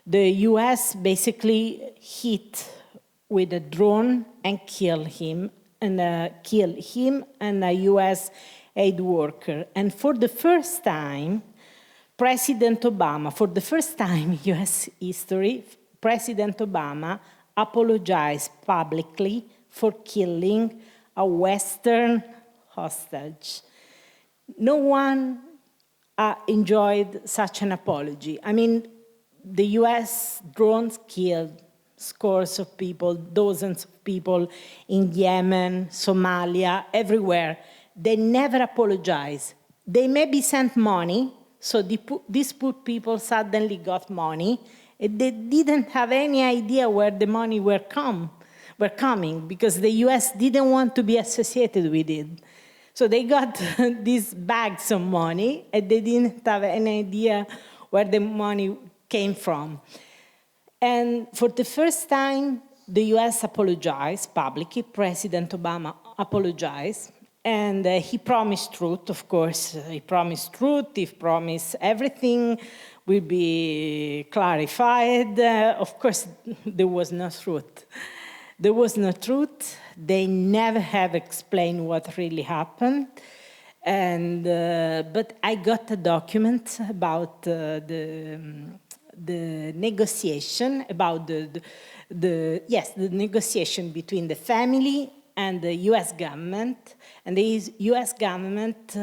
the US basically hit with a drone and killed him and a US aid worker. And for the first time, President Obama, for the first time in US history, President Obama apologized publicly for killing a Western hostage. No one enjoyed such an apology. I mean, the US drones killed scores of people, dozens of people in Yemen, Somalia, everywhere. They never apologized. They maybe sent money, so these poor people suddenly got money. And they didn't have any idea where the money were coming, because the US didn't want to be associated with it. So they got these bags of money, and they didn't have any idea where the money came from. And for the first time, the US apologized publicly. President Obama apologized. And he promised truth, of course. He promised truth. He promised everything will be clarified. Of course, there was no truth. There was no truth. They never have explained what really happened. And but I got a document about the negotiation, about the negotiation between the family and the US government. And the US government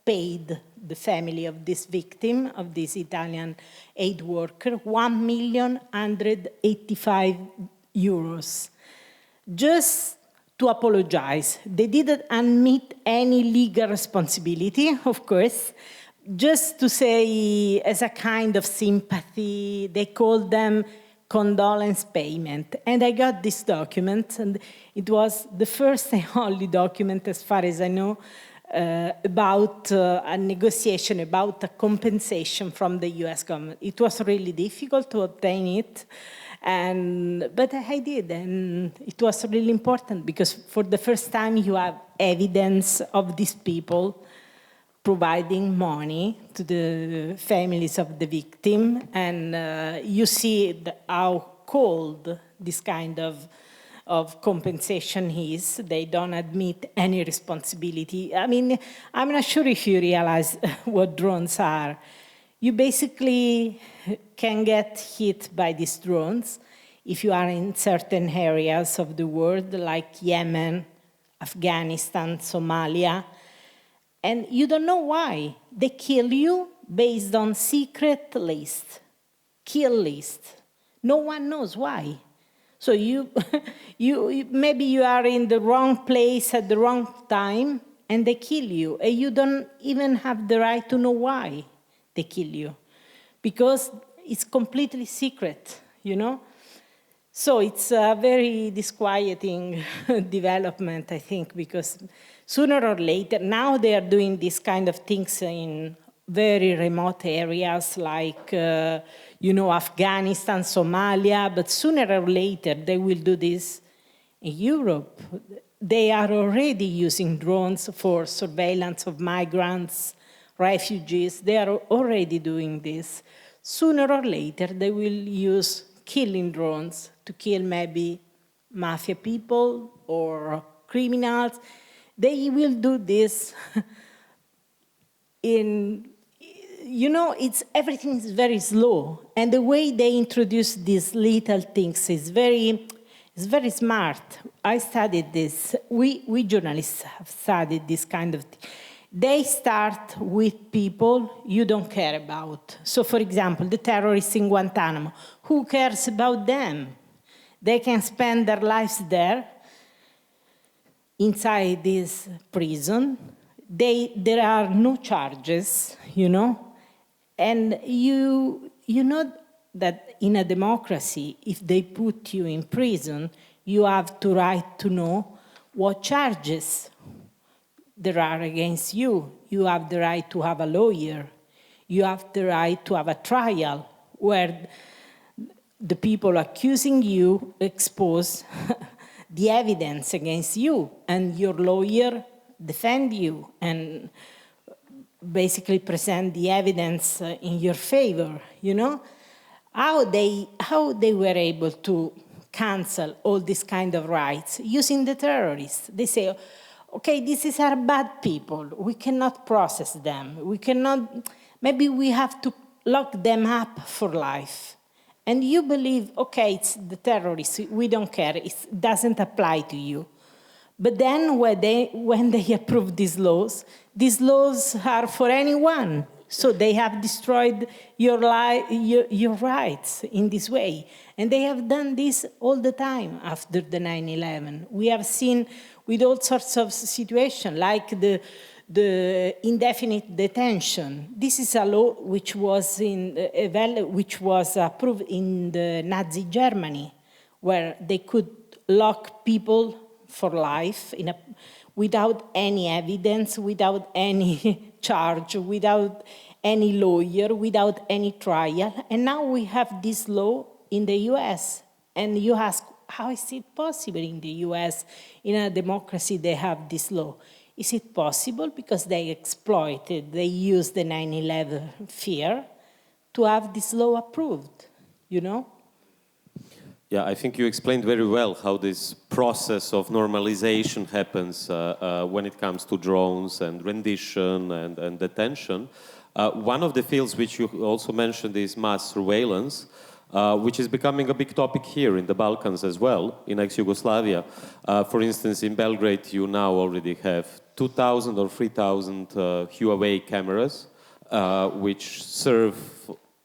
paid the family of this victim, of this Italian aid worker, €1,185,000, just to apologize. They didn't admit any legal responsibility, of course, just to say, as a kind of sympathy, they called them condolence payment. And I got this document, and it was the first and only document, as far as I know, about a negotiation, about a compensation from the US government. It was really difficult to obtain it, but I did, and it was really important, because for the first time you have evidence of these people providing money to the families of the victim, and you see how cold this kind of compensation is. They don't admit any responsibility. I mean, I'm not sure if you realize what drones are. You basically can get hit by these drones if you are in certain areas of the world, like Yemen, Afghanistan, Somalia, and you don't know why. They kill you based on secret list, kill list. No one knows why. So maybe you are in the wrong place at the wrong time, and they kill you, and you don't even have the right to know why they kill you, because it's completely secret. you know? So it's a very disquieting development, I think, because sooner or later, now they are doing these kind of things in very remote areas like, Afghanistan, Somalia, but sooner or later they will do this in Europe. They are already using drones for surveillance of migrants, refugees. They are already doing this. Sooner or later, they will use killing drones to kill maybe mafia people or criminals. They will do this everything is very slow. And the way they introduce these little things is very smart. I studied this. We journalists have studied this kind of thing. They start with people you don't care about. So, for example, the terrorists in Guantanamo, who cares about them? They can spend their lives there, inside this prison. There are no charges, and you know that in a democracy, if they put you in prison, you have the right to know what charges there are against you. You have the right to have a lawyer. You have the right to have a trial where the people accusing you expose the evidence against you, and your lawyer defend you and basically present the evidence in your favor, How they were able to cancel all these kind of rights using the terrorists. They say, okay, these are bad people. We cannot process them. Maybe we have to lock them up for life. And you believe, okay, it's the terrorists, we don't care, it doesn't apply to you. But then when they approve these laws are for anyone. So they have destroyed your rights in this way. And they have done this all the time after the 9/11. We have seen with all sorts of situations, like the indefinite detention. This is a law which was approved in the Nazi Germany, where they could lock people for life without any evidence, without any charge, without any lawyer, without any trial. And now we have this law in the US. And you ask, how is it possible in the US, in a democracy, they have this law? Is it possible? Because they they used the 9/11 fear to have this law approved, Yeah, I think you explained very well how this process of normalization happens when it comes to drones and rendition and detention. One of the fields which you also mentioned is mass surveillance, which is becoming a big topic here in the Balkans as well, in ex-Yugoslavia. For instance, in Belgrade, you now already have 2,000 or 3,000 Huawei cameras, which serve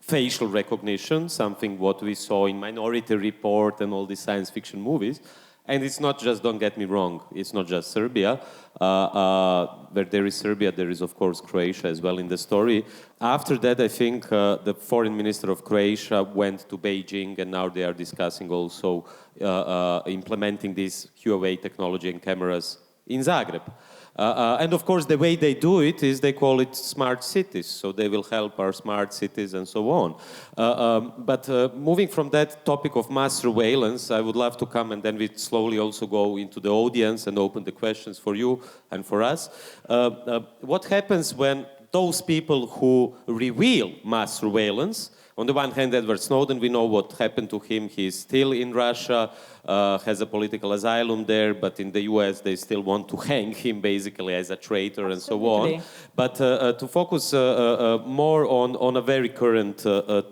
facial recognition, something what we saw in Minority Report and all these science fiction movies. And it's not just, don't get me wrong, it's not just Serbia. Where there is Serbia, there is, of course, Croatia as well in the story. After that, I think the foreign minister of Croatia went to Beijing, and now they are discussing also implementing this Huawei technology and cameras in Zagreb. And of course, the way they do it is they call it smart cities, so they will help our smart cities and so on. But moving from that topic of mass surveillance, I would love to come and then we slowly also go into the audience and open the questions for you and for us. What happens when those people who reveal mass surveillance, on the one hand, Edward Snowden, we know what happened to him. He's still in Russia, has a political asylum there, but in the US they still want to hang him basically as a traitor. Absolutely. And so on. But to focus more on a very current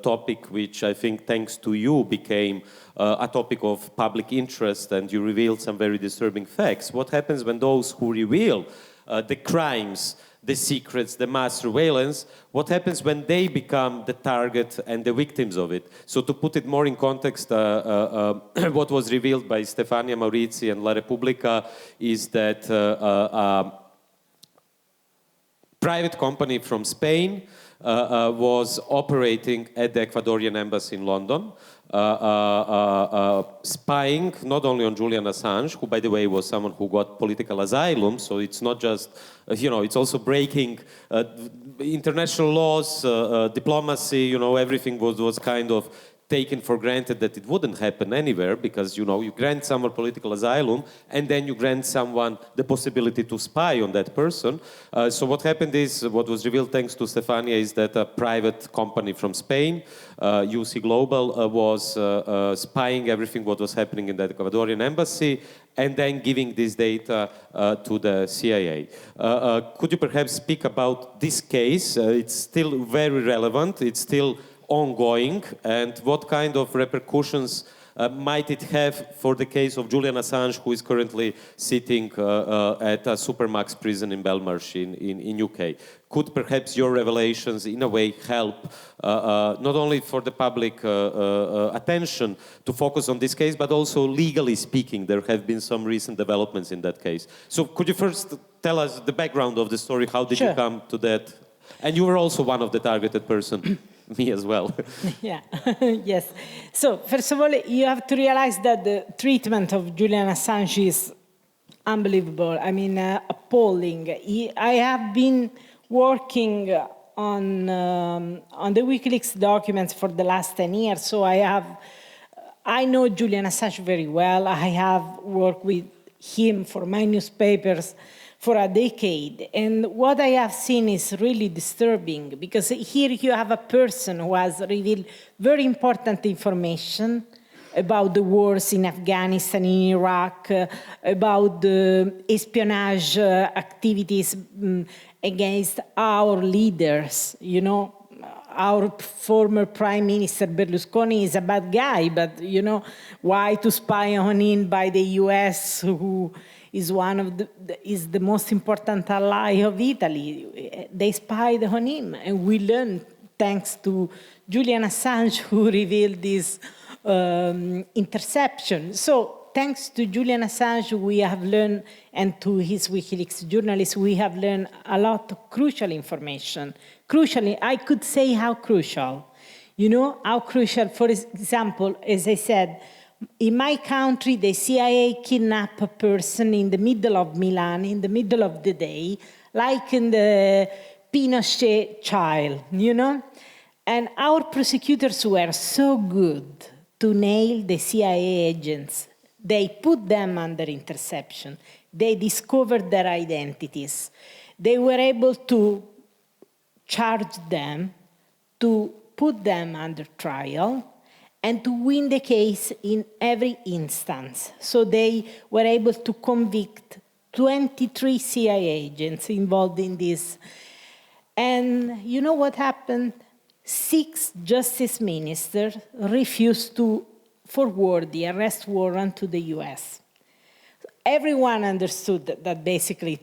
topic, which I think thanks to you became a topic of public interest, and you revealed some very disturbing facts. What happens when those who reveal the crimes, the secrets, the mass surveillance, what happens when they become the target and the victims of it? So to put it more in context, what was revealed by Stefania Maurici and La Repubblica is that a private company from Spain was operating at the Ecuadorian embassy in London, spying not only on Julian Assange, who, by the way, was someone who got political asylum, so it's not just, it's also breaking international laws, diplomacy, everything was kind of taken for granted that it wouldn't happen anywhere because, you grant someone political asylum and then you grant someone the possibility to spy on that person. So what happened is, what was revealed thanks to Stefania is that a private company from Spain, UC Global, was spying everything what was happening in the Ecuadorian embassy and then giving this data to the CIA. Could you perhaps speak about this case? It's still very relevant. It's still ongoing, and what kind of repercussions might it have for the case of Julian Assange, who is currently sitting at a Supermax prison in Belmarsh in UK? Could perhaps your revelations in a way help not only for the public attention to focus on this case, but also legally speaking, there have been some recent developments in that case. So could you first tell us the background of the story? How did you come to that? And you were also one of the targeted person. Me as well. Yeah, yes. So, first of all, you have to realize that the treatment of Julian Assange is unbelievable. I mean, appalling. I have been working on the WikiLeaks documents for the last 10 years, so I know Julian Assange very well. I have worked with him for my newspapers for a decade. And what I have seen is really disturbing, because here you have a person who has revealed very important information about the wars in Afghanistan, in Iraq, about the espionage activities against our leaders. Our former Prime Minister Berlusconi is a bad guy, but, why to spy on him by the US, who is is the most important ally of Italy. They spied on him, and we learned, thanks to Julian Assange, who revealed this interception. So, thanks to Julian Assange, we have learned, and to his WikiLeaks journalists, we have learned a lot of crucial information. Crucially, I could say how crucial. How crucial, for example, as I said, in my country, the CIA kidnapped a person in the middle of Milan, in the middle of the day, like in the Pinochet trial, And our prosecutors were so good to nail the CIA agents. They put them under interception. They discovered their identities. They were able to charge them, to put them under trial, and to win the case in every instance. So they were able to convict 23 CIA agents involved in this. And you know what happened? 6 justice ministers refused to forward the arrest warrant to the US. Everyone understood that basically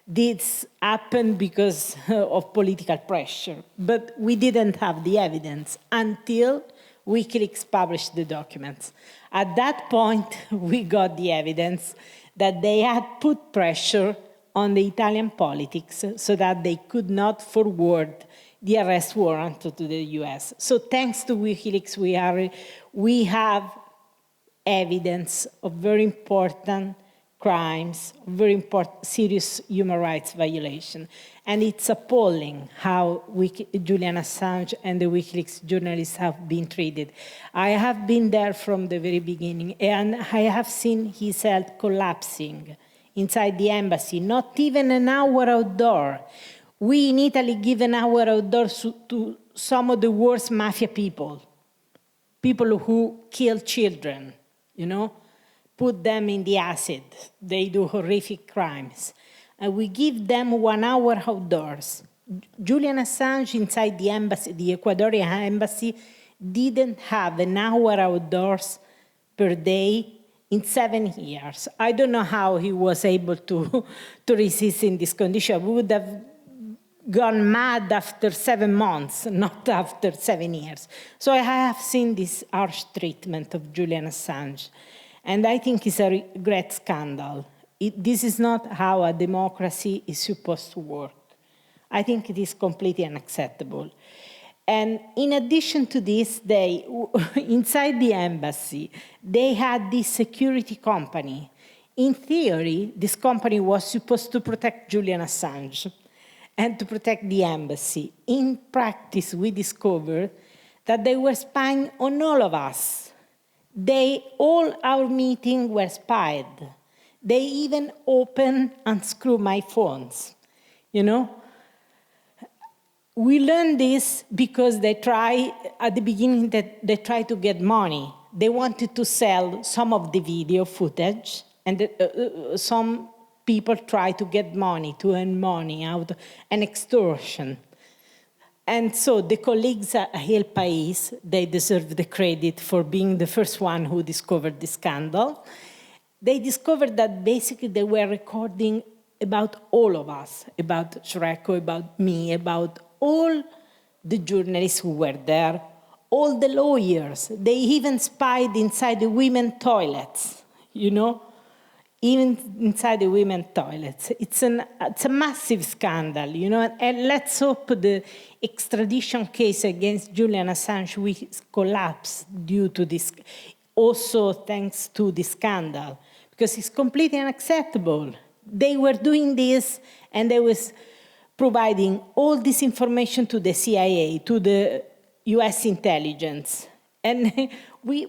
this happened because of political pressure. But we didn't have the evidence until WikiLeaks published the documents. At that point, we got the evidence that they had put pressure on the Italian politics so that they could not forward the arrest warrant to the US. So thanks to WikiLeaks, we have evidence of very important crimes, very important, serious human rights violation. And it's appalling how Julian Assange and the WikiLeaks journalists have been treated. I have been there from the very beginning, and I have seen his health collapsing inside the embassy, not even an hour outdoor. We in Italy give an hour outdoors to some of the worst mafia people who kill children, put them in the acid. They do horrific crimes. And we give them 1 hour outdoors. Julian Assange inside the embassy, the Ecuadorian embassy, didn't have an hour outdoors per day in 7 years. I don't know how he was able to resist in this condition. We would have gone mad after 7 months, not after 7 years. So I have seen this harsh treatment of Julian Assange. And I think it's a great scandal. This is not how a democracy is supposed to work. I think it is completely unacceptable. And in addition to this, they, inside the embassy, they had this security company. In theory, this company was supposed to protect Julian Assange and to protect the embassy. In practice, we discovered that they were spying on all of us. All our meetings were spied. They even opened and screwed my phones, you know? We learned this because at the beginning, they tried to get money. They wanted to sell some of the video footage, and some people tried to get money, to earn money out of an extortion. And so the colleagues at El País, they deserve the credit for being the first one who discovered the scandal. They discovered that basically they were recording about all of us, about Srećko, about me, about all the journalists who were there, all the lawyers. They even spied inside the women's toilets, you know, even inside the women's toilets. It's a massive scandal, you know, and let's hope the extradition case against Julian Assange will collapse due to this, also thanks to the scandal, because it's completely unacceptable. They were doing this, and they was providing all this information to the CIA, to the US intelligence. And we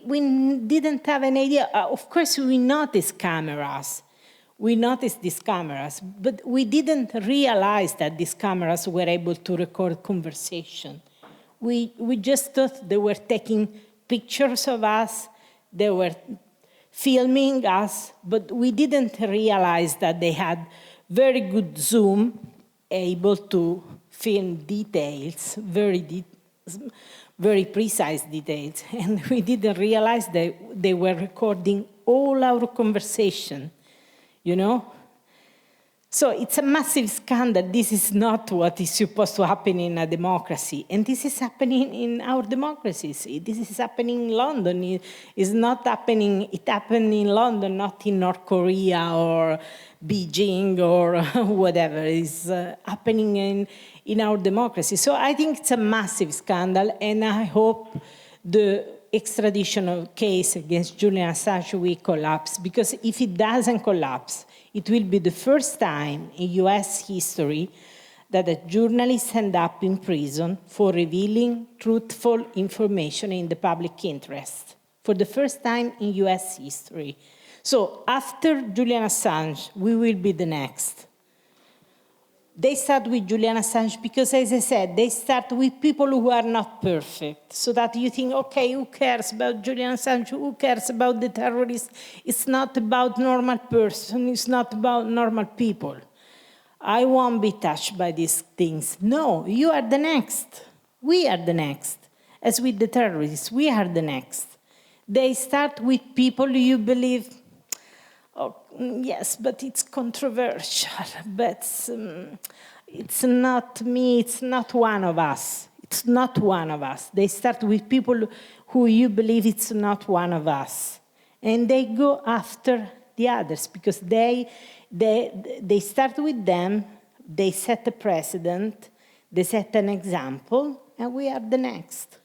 didn't have an idea. Of course, we noticed cameras. We noticed these cameras, but we didn't realize that these cameras were able to record conversation. We just thought they were taking pictures of us, they were filming us, but we didn't realize that they had very good zoom, able to film details, very precise details. And we didn't realize that they were recording all our conversation, you know? So it's a massive scandal. This is not what is supposed to happen in a democracy. And this is happening in our democracies. This is happening in London. It happened in London, not in North Korea or Beijing or whatever. It's happening in our democracy. So I think it's a massive scandal, and I hope the extradition case against Julian Assange will collapse, because if it doesn't collapse, it will be the first time in US history that a journalist ends up in prison for revealing truthful information in the public interest. For the first time in US history. So after Julian Assange, we will be the next. They start with Julian Assange because, as I said, they start with people who are not perfect. So that you think, okay, who cares about Julian Assange? Who cares about the terrorists? It's not about normal person. It's not about normal people. I won't be touched by these things. No, you are the next. We are the next. As with the terrorists, we are the next. They start with people you believe, oh, yes, but it's controversial, but it's not me, it's not one of us. It's not one of us. They start with people who you believe it's not one of us. And they go after the others because they start with them, they set a precedent, they set an example, and we are the next.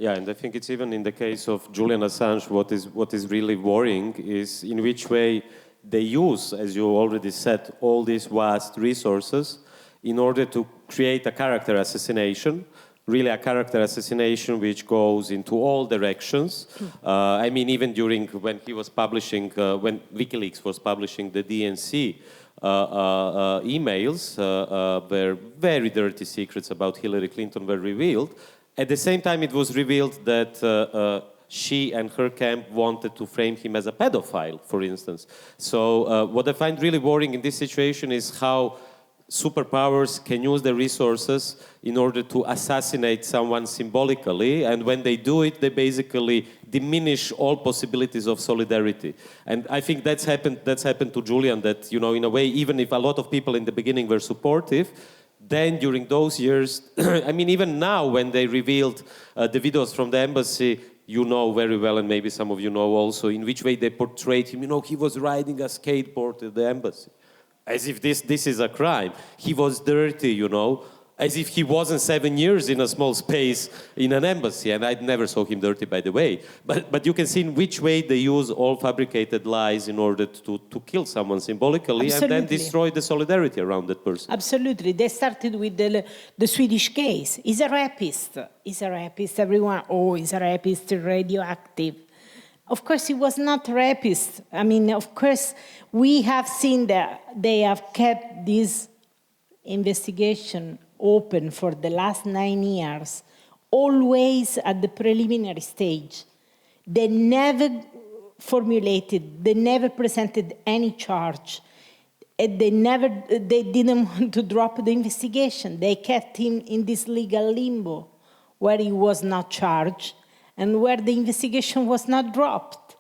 Yeah, and I think it's even in the case of Julian Assange, what is really worrying is in which way they use, as you already said, all these vast resources in order to create a character assassination, really a character assassination which goes into all directions. I mean, even during when he was publishing, when WikiLeaks was publishing the DNC emails, where very dirty secrets about Hillary Clinton were revealed. At the same time, it was revealed that she and her camp wanted to frame him as a pedophile, for instance. So what I find really worrying in this situation is how superpowers can use their resources in order to assassinate someone symbolically, and when they do it, they basically diminish all possibilities of solidarity. And I think that's happened to Julian, that, you know, in a way, even if a lot of people in the beginning were supportive, then during those years, I mean, even now when they revealed the videos from the embassy, you know very well, and maybe some of you know also, in which way they portrayed him. You know, he was riding a skateboard at the embassy. as if this is a crime. He was dirty, you know, as if he wasn't 7 years in a small space in an embassy. And I never saw him dirty, by the way. But you can see in which way they use all fabricated lies in order to kill someone symbolically. Absolutely. And then destroy the solidarity around that person. Absolutely. They started with the Swedish case. He's a rapist. He's a rapist. Everyone, he's a rapist, radioactive. Of course, he was not a rapist. I mean, of course, we have seen that they have kept this investigation open for the last 9 years, always at the preliminary stage. They never formulated, they never presented any charge. They didn't want to drop the investigation. They kept him in this legal limbo where he was not charged and where the investigation was not dropped,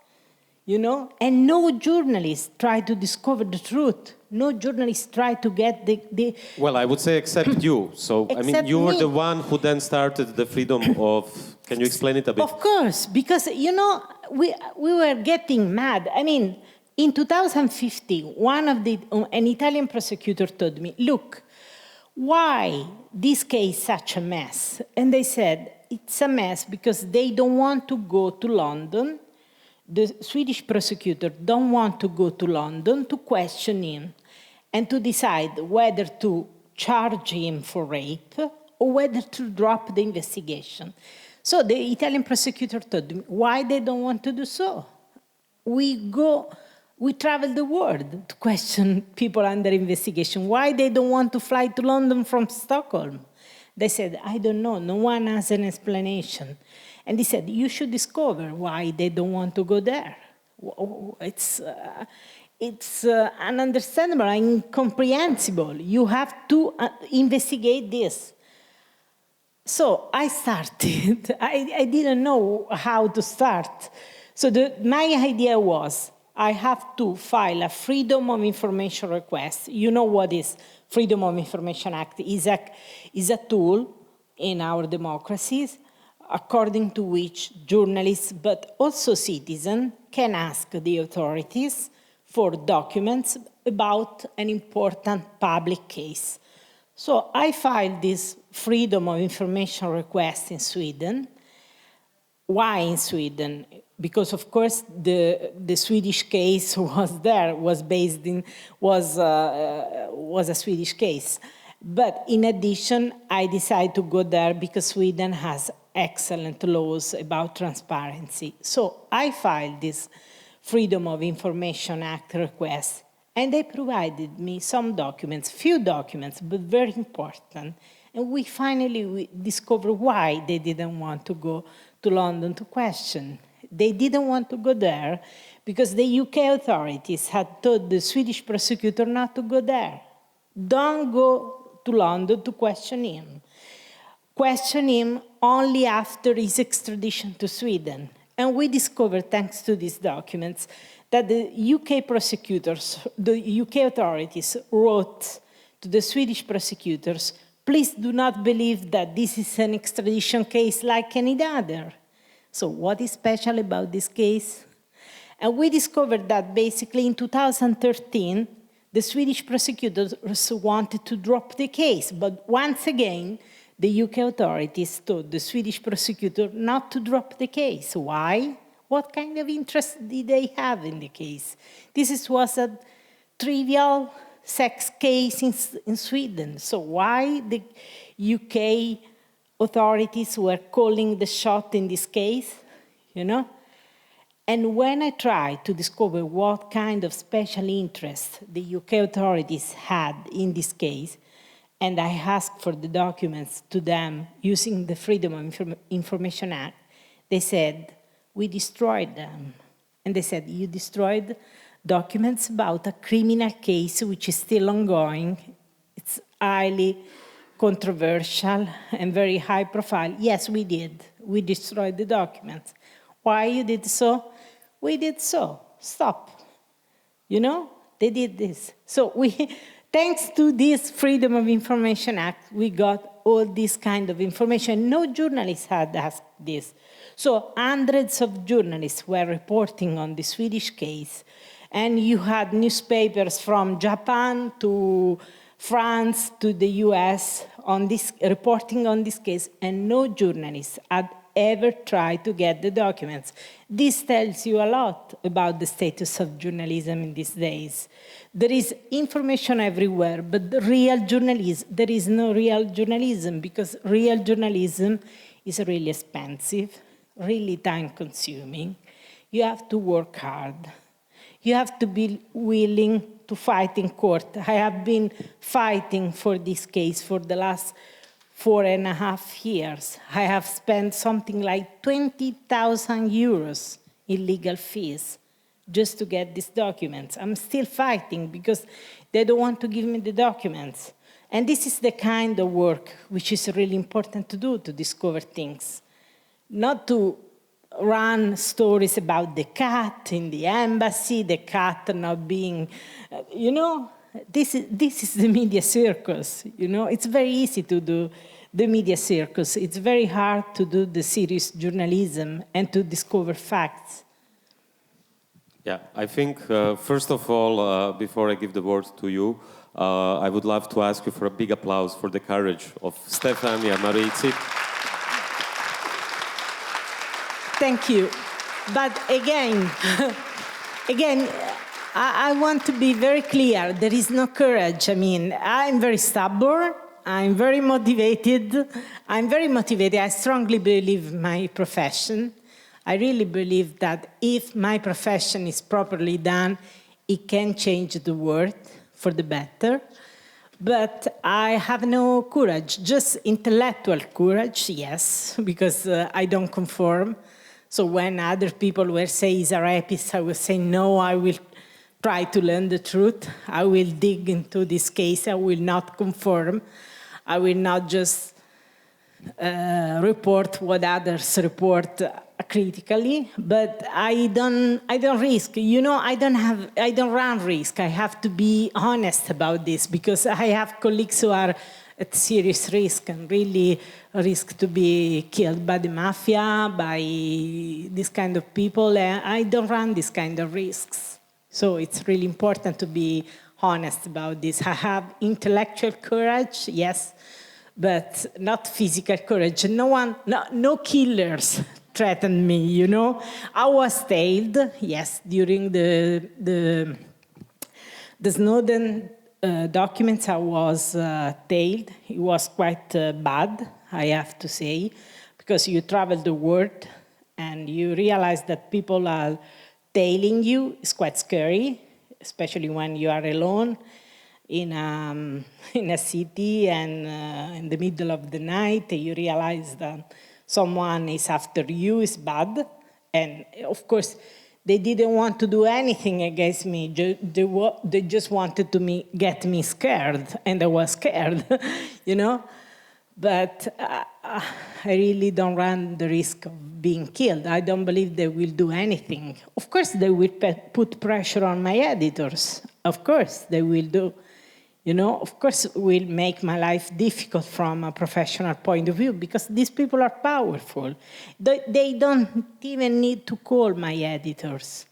you know? And no journalist tried to discover the truth. No journalist tried to get the... Well, I would say except you. So, I mean, you were the one who then started the freedom of... Can you explain it a bit? Of course, because, you know, we were getting mad. I mean, in 2015, an Italian prosecutor told me, look, why this case such a mess? And they said, it's a mess because they don't want to go to London. The Swedish prosecutor don't want to go to London to question him and to decide whether to charge him for rape or whether to drop the investigation. So the Italian prosecutor told me, why they don't want to do so? We travel the world to question people under investigation. Why they don't want to fly to London from Stockholm? They said, I don't know, no one has an explanation. And he said, you should discover why they don't want to go there. It's ununderstandable, incomprehensible. You have to investigate this. So I started. I didn't know how to start. So my idea was, I have to file a Freedom of Information request. You know what is Freedom of Information Act? Is a tool in our democracies according to which journalists, but also citizens, can ask the authorities for documents about an important public case. So I filed this Freedom of Information request in Sweden. Why in Sweden? Because, of course, the Swedish case was a Swedish case. But in addition, I decided to go there because Sweden has excellent laws about transparency. So I filed this Freedom of Information Act request, and they provided me some documents, few documents, but very important. And we finally discovered why they didn't want to go to London to question. They didn't want to go there because the UK authorities had told the Swedish prosecutor not to go there. Don't go to London to question him. Question him only after his extradition to Sweden. And we discovered, thanks to these documents, that the UK prosecutors, the UK authorities wrote to the Swedish prosecutors, please do not believe that this is an extradition case like any other. So what is special about this case? And we discovered that basically in 2013, the Swedish prosecutors wanted to drop the case. But once again, the UK authorities told the Swedish prosecutor not to drop the case. Why? What kind of interest did they have in the case? This was a trivial sex case in Sweden. So why the UK authorities were calling the shot in this case, you know? And when I tried to discover what kind of special interest the UK authorities had in this case, and I asked for the documents to them using the Freedom of Information Act, they said, we destroyed them. And they said, you destroyed documents about a criminal case which is still ongoing. It's highly controversial and very high profile. Yes, we did. We destroyed the documents. Why you did so? We did so. Stop. You know, they did this. So thanks to this Freedom of Information Act, we got all this kind of information. No journalist had asked this. So hundreds of journalists were reporting on the Swedish case, And you had newspapers from Japan to France to the US on this, reporting on this case, and no journalist had ever tried to get the documents. This tells you a lot about the status of journalism in these days. There is information everywhere, but the real journalism, there is no real journalism, because real journalism is really expensive, really time-consuming. You have to work hard. You have to be willing to fight in court. I have been fighting for this case for the last 4.5 years. I have spent something like 20,000 euros in legal fees just to get these documents. I'm still fighting because they don't want to give me the documents. And this is the kind of work which is really important to do, to discover things. Not to run stories about the cat in the embassy, the cat not being, this is the media circus, It's very easy to do the media circus. It's very hard to do the serious journalism and to discover facts. Yeah, I think, first of all, before I give the word to you, I would love to ask you for a big applause for the courage of Stefania Maritsi. Thank you. But again, I want to be very clear. There is no courage. I mean, I'm very stubborn. I'm very motivated. I strongly believe in my profession. I really believe that if my profession is properly done, it can change the world for the better. But I have no courage, just intellectual courage, yes, because I don't conform. So when other people were saying he's a rapist, I will say, no, I will try to learn the truth. I will dig into this case. I will not conform. I will not just report what others report critically, but I don't risk. I don't run risk. I have to be honest about this because I have colleagues who are at serious risk and really risk to be killed by the mafia, by this kind of people. And I don't run this kind of risks. So it's really important to be honest about this. I have intellectual courage, yes, but not physical courage. No killers threatened me, I was tailed, yes, during the Snowden documents. I was tailed. It was quite bad, I have to say, because you travel the world and you realize that people are tailing you. It's quite scary, especially when you are alone in a city and in the middle of the night. You realize that someone is after you, is bad. And of course, they didn't want to do anything against me. They just wanted to get me scared, and I was scared, But I really don't run the risk of being killed. I don't believe they will do anything. Of course, they will put pressure on my editors. Of course, they will do. Of course, it will make my life difficult from a professional point of view because these people are powerful. They don't even need to call my editors.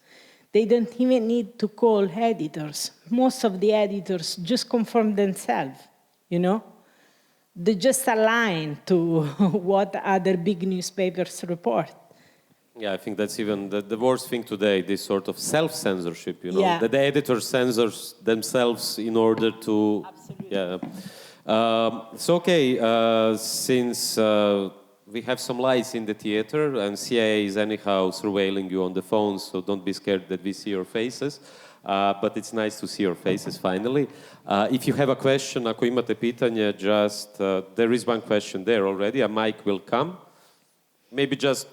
They don't even need to call editors. Most of the editors just confirm themselves, They just align to what other big newspapers report. Yeah, I think that's even the worst thing today, this sort of self-censorship, Yeah. that the editors censors themselves in order to... Absolutely. Yeah. Since we have some lights in the theater and CIA is anyhow surveilling you on the phone, so don't be scared that we see your faces. But it's nice to see your faces finally. If you have a question, ako imate pitanje, just... there is one question there already, a mic will come. Maybe just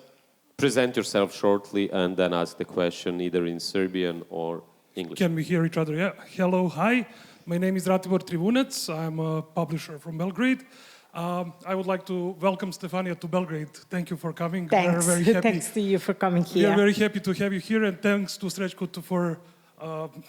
present yourself shortly and then ask the question either in Serbian or English. Can we hear each other? Yeah. Hello, hi. My name is Ratibor Trivunec. I'm a publisher from Belgrade. I would like to welcome Stefania to Belgrade. Thank you for coming. Thanks. We're very happy. Thanks to you for coming here. We are very happy to have you here, and thanks to Srećko for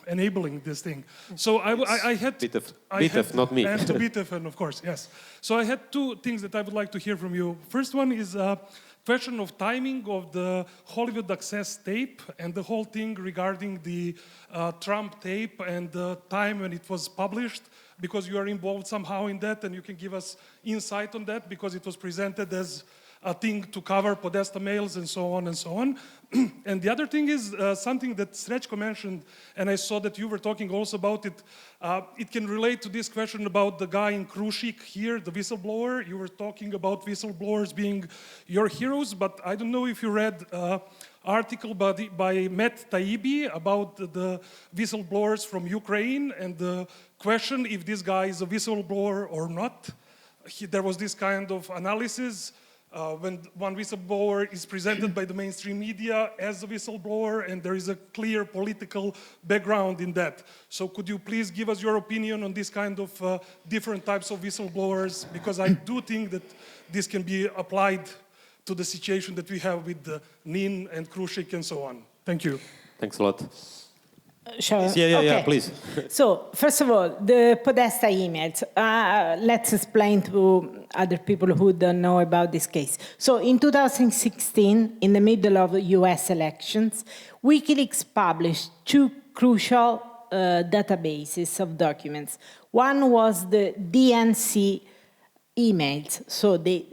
enabling this thing. So I had... Bitef, not me. And to Bitef, and of course, yes. So I had two things that I would like to hear from you. First one is a question of timing of the Hollywood Access tape and the whole thing regarding the Trump tape and the time when it was published, because you are involved somehow in that and you can give us insight on that, because it was presented as a thing to cover Podesta mails and so on and so on. And the other thing is something that Srećko mentioned, and I saw that you were talking also about it. It can relate to this question about the guy in Krušik here, the whistleblower. You were talking about whistleblowers being your heroes, but I don't know if you read article by Matt Taibbi about the whistleblowers from Ukraine and the question if this guy is a whistleblower or not. There was this kind of analysis when one whistleblower is presented by the mainstream media as a whistleblower, and there is a clear political background in that. So could you please give us your opinion on this kind of different types of whistleblowers? Because I do think that this can be applied to the situation that we have with Nin and Krušik and so on. Thank you. Thanks a lot. Sure. Yeah, please. So, first of all, the Podesta emails. Let's explain to other people who don't know about this case. So, in 2016, in the middle of the US elections, WikiLeaks published two crucial databases of documents. One was the DNC emails, so the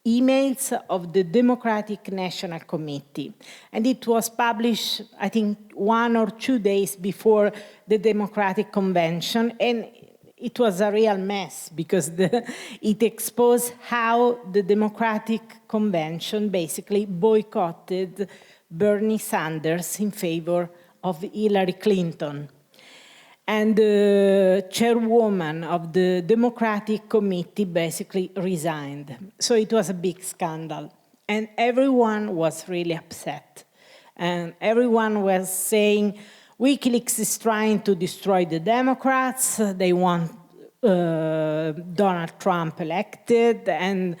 emails of the Democratic National Committee. And it was published, I think, 1 or 2 days before the Democratic Convention. And it was a real mess because it exposed how the Democratic Convention basically boycotted Bernie Sanders in favor of Hillary Clinton. And the chairwoman of the Democratic Committee basically resigned. So it was a big scandal. And everyone was really upset. And everyone was saying, WikiLeaks is trying to destroy the Democrats. They want Donald Trump elected. And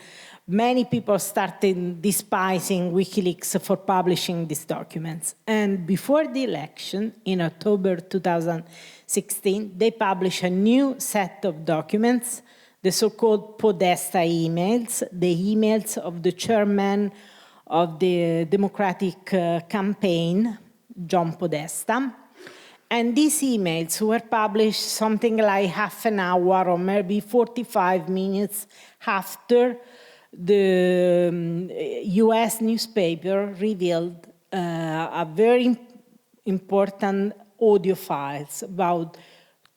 many people started despising WikiLeaks for publishing these documents. And before the election, in October 2016, they published a new set of documents, the so-called Podesta emails, the emails of the chairman of the Democratic campaign, John Podesta. And these emails were published something like half an hour or maybe 45 minutes after the US newspaper revealed a very important audio files about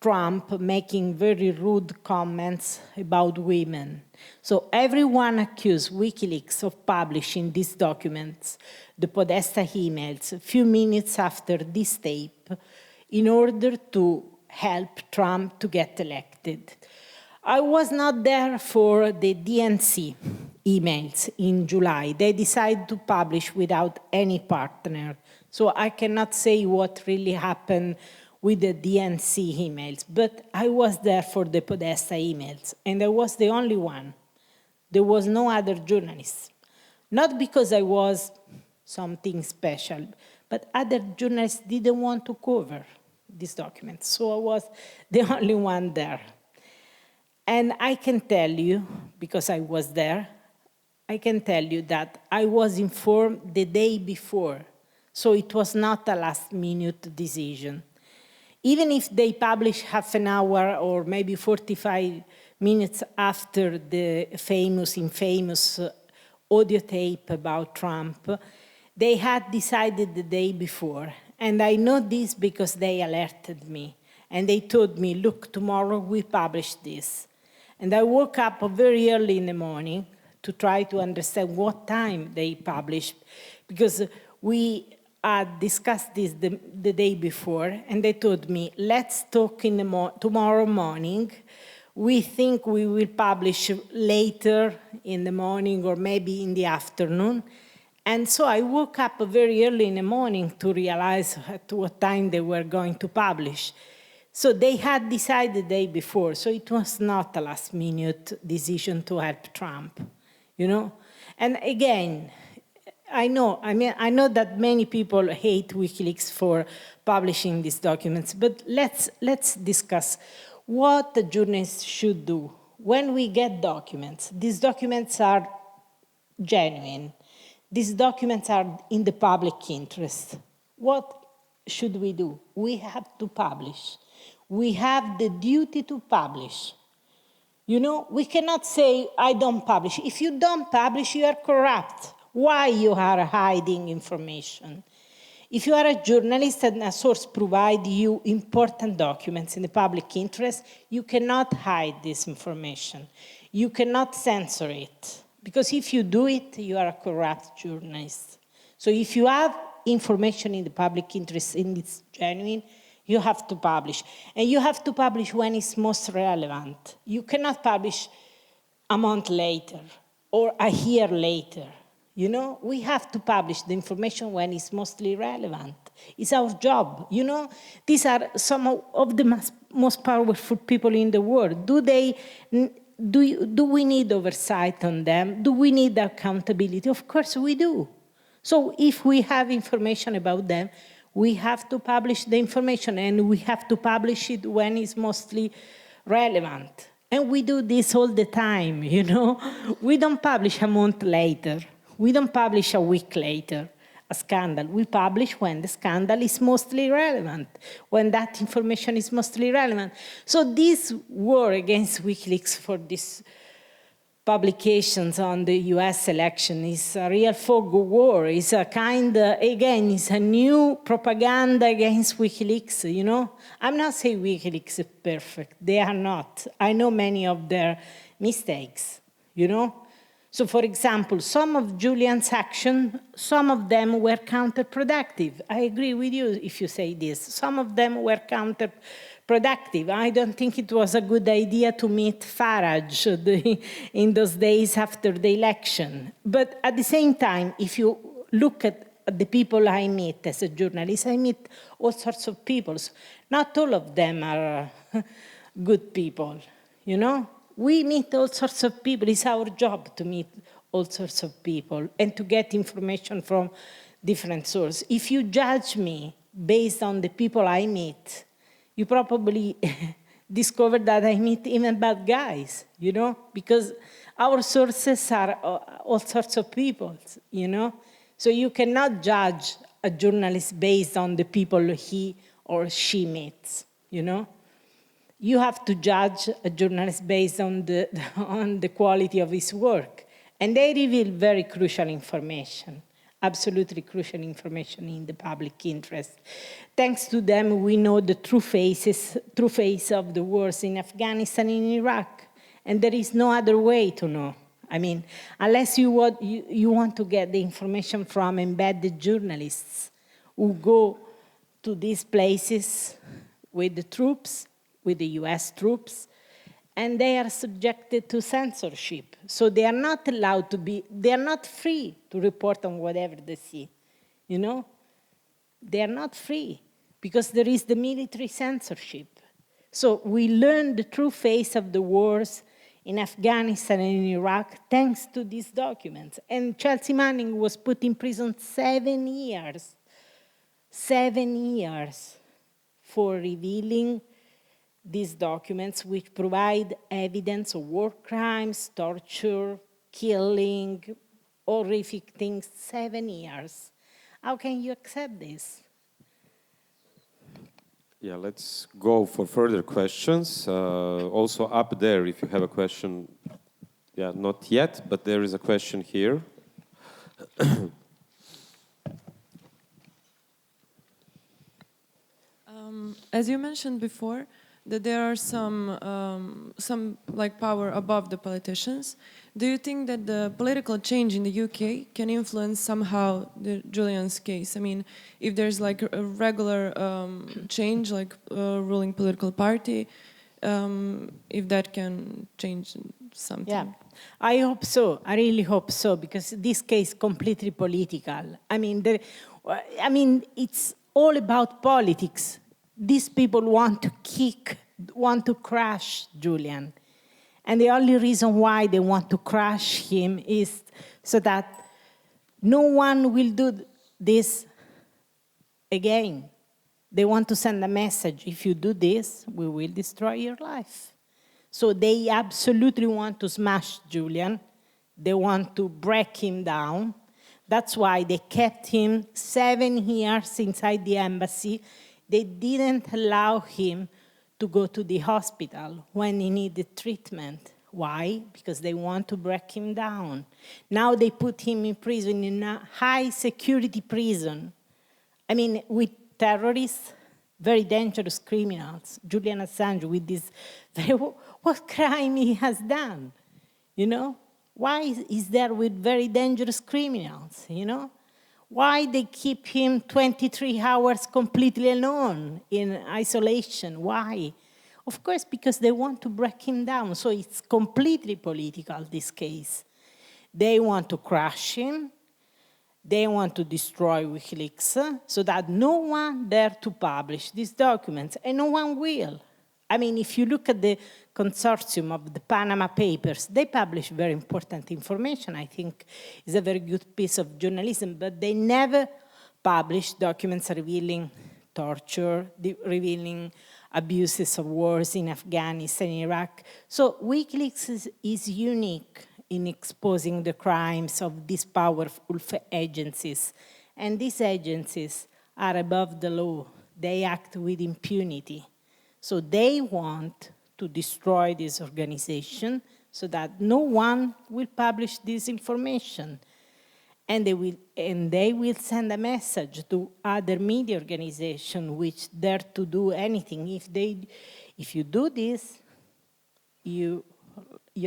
Trump making very rude comments about women. So everyone accused WikiLeaks of publishing these documents, the Podesta emails, a few minutes after this tape, in order to help Trump to get elected. I was not there for the DNC emails in July. They decided to publish without any partner. So I cannot say what really happened with the DNC emails, but I was there for the Podesta emails, and I was the only one. There was no other journalist. Not because I was something special, but other journalists didn't want to cover these documents. So I was the only one there. And I can tell you, because I was there, I can tell you that I was informed the day before. So it was not a last-minute decision. Even if they publish half an hour or maybe 45 minutes after the infamous audio tape about Trump, they had decided the day before. And I know this because they alerted me. And they told me, look, tomorrow we publish this. And I woke up very early in the morning to try to understand what time they published, because we had discussed this the day before, and they told me, let's talk in tomorrow morning. We think we will publish later in the morning or maybe in the afternoon. And so I woke up very early in the morning to realize at what time they were going to publish. So they had decided the day before, so it was not a last-minute decision to help Trump, you know? And again, I know that many people hate WikiLeaks for publishing these documents. But let's discuss what the journalist should do. When we get documents, these documents are genuine. These documents are in the public interest. What should we do? We have to publish. We have the duty to publish. You know, we cannot say, I don't publish. If you don't publish, you are corrupt. Why you are hiding information? If you are a journalist and a source provides you important documents in the public interest, you cannot hide this information. You cannot censor it. Because if you do it, you are a corrupt journalist. So if you have information in the public interest and it's genuine, you have to publish. And you have to publish when it's most relevant. You cannot publish a month later or a year later. You know, we have to publish the information when it's mostly relevant. It's our job. You know, these are some of the most powerful people in the world. Do we need oversight on them? Do we need accountability? Of course we do. So if we have information about them, we have to publish the information, and we have to publish it when it's mostly relevant. And we do this all the time, you know. We don't publish a month later. We don't publish a week later a scandal. We publish when the scandal is mostly relevant, when that information is mostly relevant. So this war against WikiLeaks for these publications on the US election is a real fog war. It's a kind, again, it's a new propaganda against WikiLeaks, you know. I'm not saying WikiLeaks is perfect. They are not. I know many of their mistakes, you know. So, for example, some of Julian's actions, some of them were counterproductive. I agree with you if you say this. Some of them were counterproductive. I don't think it was a good idea to meet Farage in those days after the election. But at the same time, if you look at the people I meet as a journalist, I meet all sorts of people. Not all of them are good people, you know? We meet all sorts of people. It's our job to meet all sorts of people and to get information from different sources. If you judge me based on the people I meet, you probably discover that I meet even bad guys, you know, because our sources are all sorts of people, you know. So you cannot judge a journalist based on the people he or she meets, you know. You have to judge a journalist based on the quality of his work. And they reveal very crucial information, absolutely crucial information in the public interest. Thanks to them, we know the true face of the wars in Afghanistan and Iraq. And there is no other way to know. I mean, unless you want to get the information from embedded journalists who go to these places with the troops, with the US troops, and they are subjected to censorship. So they are not allowed to be, they are not free to report on whatever they see, you know? They are not free because there is the military censorship. So we learn the true face of the wars in Afghanistan and in Iraq thanks to these documents. And Chelsea Manning was put in prison 7 years. 7 years for revealing these documents which provide evidence of war crimes, torture, killing, horrific things, 7 years. How can you accept this? Yeah, let's go for further questions. Also up there, if you have a question, yeah, not yet, but there is a question here. As you mentioned before, that there are some like power above the politicians. Do you think that the political change in the UK can influence somehow the Julian's case? I mean, if there's like a regular change, like a ruling political party, if that can change something? Yeah, I hope so. I really hope so, because this case is completely political. I mean, it's all about politics. These people want to crush Julian. And the only reason why they want to crush him is so that no one will do this again. They want to send a message, if you do this, we will destroy your life. So they absolutely want to smash Julian. They want to break him down. That's why they kept him 7 years inside the embassy. They didn't allow him to go to the hospital when he needed treatment. Why? Because they want to break him down. Now they put him in prison, in a high-security prison. I mean, with terrorists, very dangerous criminals. Julian Assange, with this, what crime he has done, you know? Why is there with very dangerous criminals, you know? Why they keep him 23 hours completely alone in isolation? Why? Of course, because they want to break him down. So it's completely political, this case. They want to crush him. They want to destroy WikiLeaks so that no one dare to publish these documents, and no one will. I mean, if you look at the consortium of the Panama Papers, they publish very important information. I think it's a very good piece of journalism, but they never publish documents revealing torture, revealing abuses of wars in Afghanistan, Iraq. So WikiLeaks is unique in exposing the crimes of these powerful agencies. And these agencies are above the law. They act with impunity. So they want to destroy this organization so that no one will publish this information. And they will send a message to other media organizations which dare to do anything. If you do this, your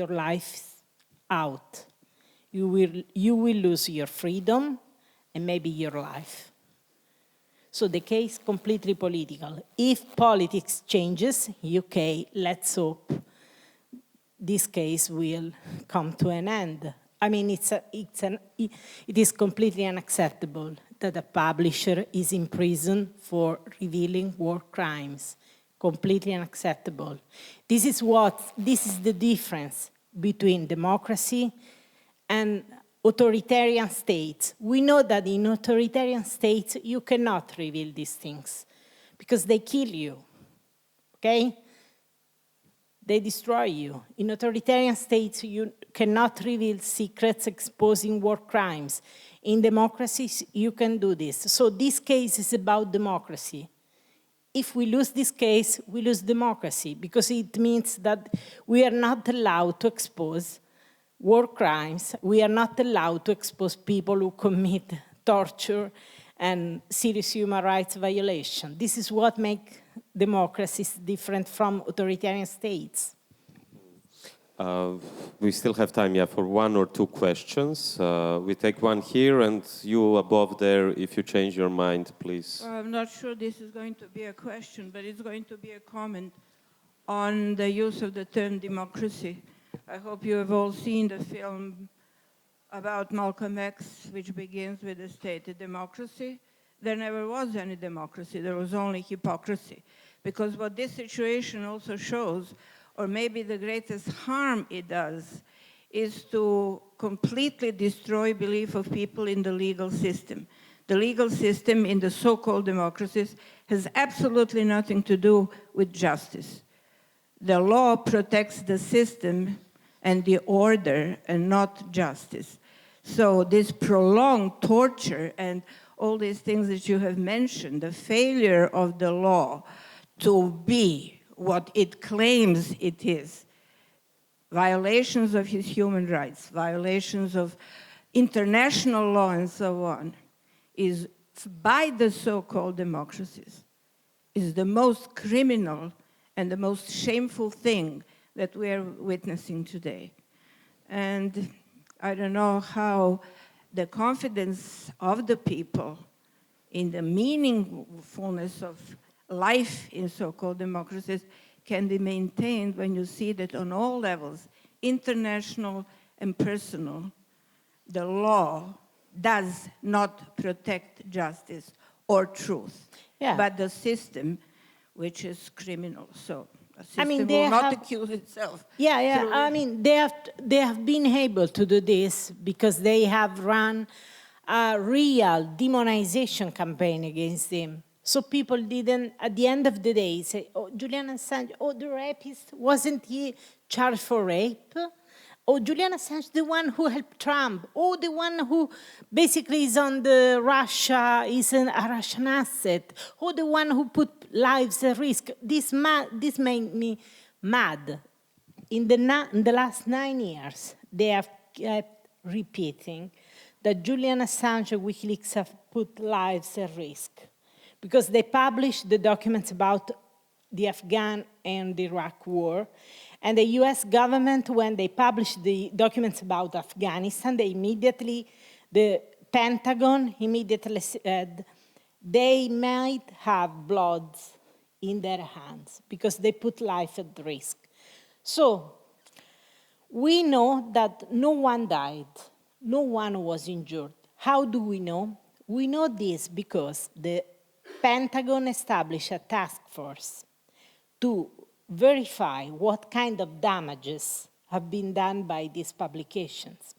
life's out. You will lose your freedom and maybe your life. So the case is completely political. If politics changes, UK, let's hope this case will come to an end. I mean, it is completely unacceptable that a publisher is in prison for revealing war crimes. Completely unacceptable. This is the difference between democracy and authoritarian states. We know that in authoritarian states, you cannot reveal these things because they kill you, okay? They destroy you. In authoritarian states, you cannot reveal secrets exposing war crimes. In democracies, you can do this. So this case is about democracy. If we lose this case, we lose democracy because it means that we are not allowed to expose war crimes. We are not allowed to expose people who commit torture and serious human rights violation. This is what makes democracies different from authoritarian states. We still have time, for 1 or 2 questions. We take one here, and you above there, if you change your mind, please. I'm not sure this is going to be a question, but it's going to be a comment on the use of the term democracy. I hope you have all seen the film about Malcolm X, which begins with the stated democracy. There never was any democracy. There was only hypocrisy. Because what this situation also shows, or maybe the greatest harm it does, is to completely destroy belief of people in the legal system. The legal system in the so-called democracies has absolutely nothing to do with justice. The law protects the system and the order and not justice. So this prolonged torture and all these things that you have mentioned, the failure of the law to be what it claims it is, violations of his human rights, violations of international law and so on, is by the so-called democracies, is the most criminal and the most shameful thing that we are witnessing today. And I don't know how the confidence of the people in the meaningfulness of life in so-called democracies can be maintained when you see that on all levels, international and personal, the law does not protect justice or truth, but the system, which is criminal. So a system will not accuse itself. I mean, they have been able to do this because they have run a real demonization campaign against him. So people didn't, at the end of the day, say, oh, Julian Assange, oh, the rapist, wasn't he charged for rape? Oh, Julian Assange, the one who helped Trump. Oh, the one who basically is on the Russia, is a Russian asset. Oh, the one who put lives at risk. This made me mad. In the last 9 years, they have kept repeating that Julian Assange and WikiLeaks have put lives at risk, because they published the documents about the Afghan and the Iraq war. And the US government, when they published the documents about Afghanistan, the Pentagon immediately said they might have blood in their hands because they put life at risk. So we know that no one died, no one was injured. How do we know? We know this because the Pentagon established a task force to verify what kind of damages have been done by these publications.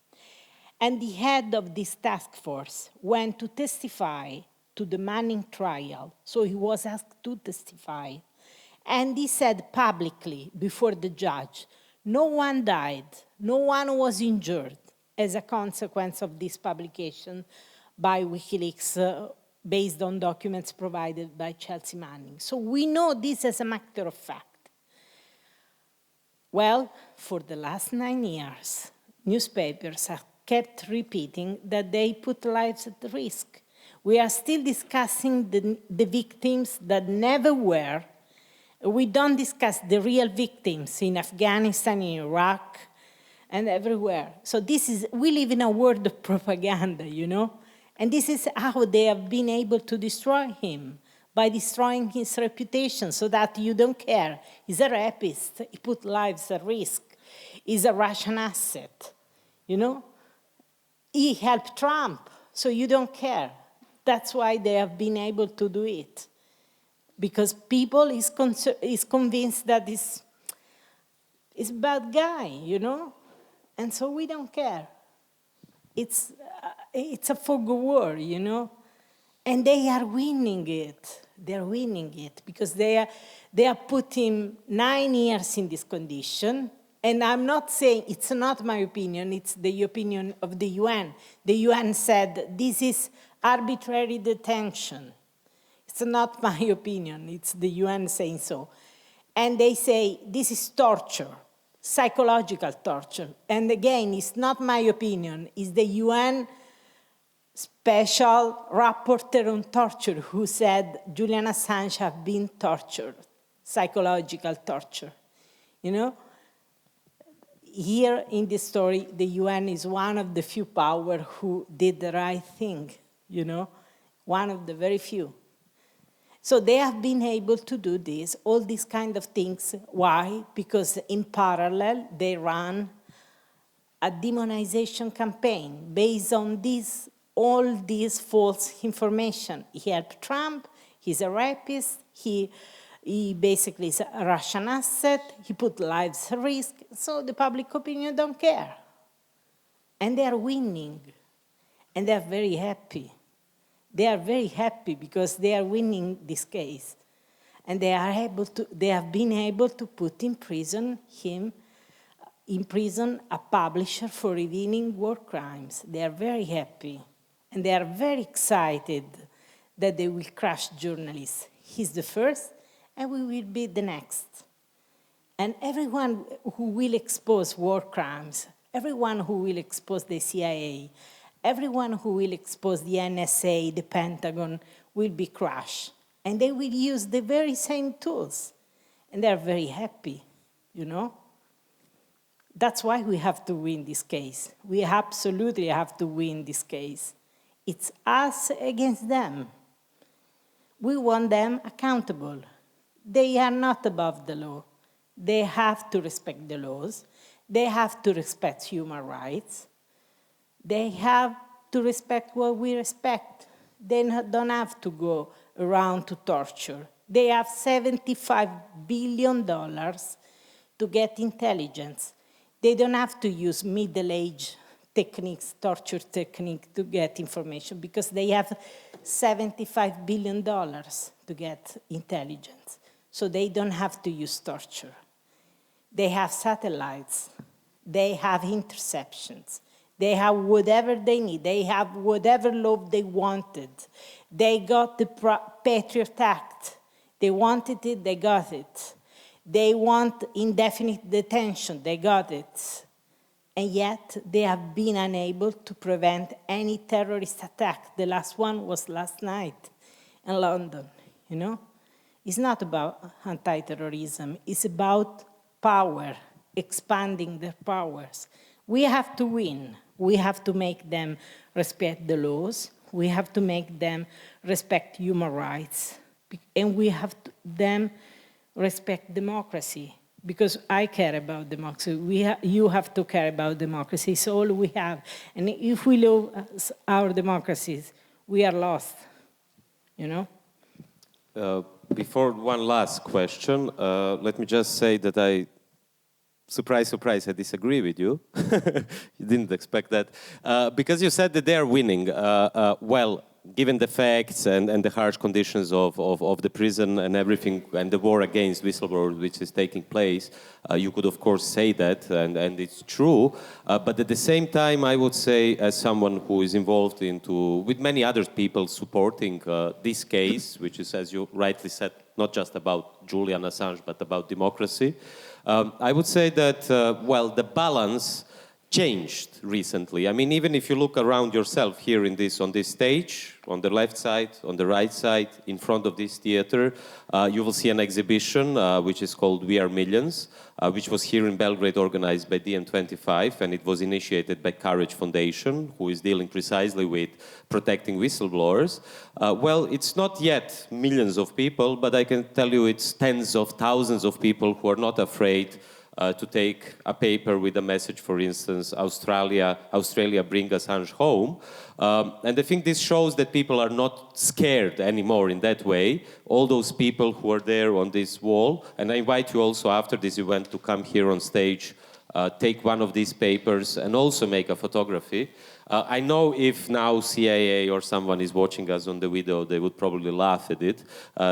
And the head of this task force went to testify to the Manning trial, so he was asked to testify. And he said publicly before the judge, no one died, no one was injured as a consequence of this publication by WikiLeaks based on documents provided by Chelsea Manning. So we know this as a matter of fact. Well, for the last 9 years, newspapers have kept repeating that they put lives at risk. We are still discussing the victims that never were. We don't discuss the real victims in Afghanistan, in Iraq, and everywhere. So we live in a world of propaganda, you know? And this is how they have been able to destroy him, by destroying his reputation so that you don't care. He's a rapist, he put lives at risk. He's a Russian asset, you know? He helped Trump, so you don't care. That's why they have been able to do it. Because people is convinced that he's a bad guy, you know? And so we don't care. It's a fog of war, you know? And they are winning it. They're winning it because they are putting 9 years in this condition. And I'm not saying, it's not my opinion, it's the opinion of the UN. The UN said this is arbitrary detention. It's not my opinion, it's the UN saying so. And they say this is torture, psychological torture. And again, it's not my opinion, it's the UN special rapporteur on torture who said Julian Assange have been tortured, psychological torture, you know? Here in this story, the UN is one of the few powers who did the right thing, you know? One of the very few. So they have been able to do this, all these kind of things. Why? Because in parallel, they run a demonization campaign based on all this false information. He helped Trump, he's a rapist, he basically is a Russian asset, he put lives at risk, so the public opinion don't care. And they are winning, and they are very happy. They are very happy because they are winning this case. And they have been able to put in prison a publisher for revealing war crimes. They are very happy. And they are very excited that they will crush journalists. He's the first, and we will be the next. And everyone who will expose war crimes, everyone who will expose the CIA, everyone who will expose the NSA, the Pentagon, will be crushed. And they will use the very same tools. And they're very happy, you know? That's why we have to win this case. We absolutely have to win this case. It's us against them. We want them accountable. They are not above the law. They have to respect the laws. They have to respect human rights. They have to respect what we respect. They don't have to go around to torture. They have $75 billion to get intelligence. They don't have to use middle-aged techniques, torture technique to get information, because they have $75 billion to get intelligence. So they don't have to use torture. They have satellites. They have interceptions. They have whatever they need. They have whatever law they wanted. They got the Patriot Act. They wanted it, they got it. They want indefinite detention, they got it. And yet they have been unable to prevent any terrorist attack. The last one was last night in London, you know? It's not about anti-terrorism, it's about power, expanding their powers. We have to win. We have to make them respect the laws. We have to make them respect human rights. And we have to them respect democracy. Because I care about democracy. You have to care about democracy. It's all we have. And if we lose our democracies, we are lost, you know? Before one last question, let me just say that surprise, surprise, I disagree with you. You didn't expect that. Because you said that they are winning. Well, given the facts and the harsh conditions of the prison and everything, and the war against whistleblowers which is taking place, you could of course say that, and it's true. But at the same time, I would say, as someone who is involved with many other people supporting this case, which is, as you rightly said, not just about Julian Assange, but about democracy, I would say that, well, the balance changed recently. I mean, even if you look around yourself here on this stage, on the left side, on the right side, in front of this theater, you will see an exhibition which is called We Are Millions, which was here in Belgrade, organized by DiEM25, and it was initiated by Courage Foundation, who is dealing precisely with protecting whistleblowers. Well, it's not yet millions of people, but I can tell you it's tens of thousands of people who are not afraid to take a paper with a message, for instance, Australia, bring Assange home. And I think this shows that people are not scared anymore in that way. All those people who are there on this wall, and I invite you also after this event to come here on stage, take one of these papers and also make a photography. I know if now CIA or someone is watching us on the video, they would probably laugh at it,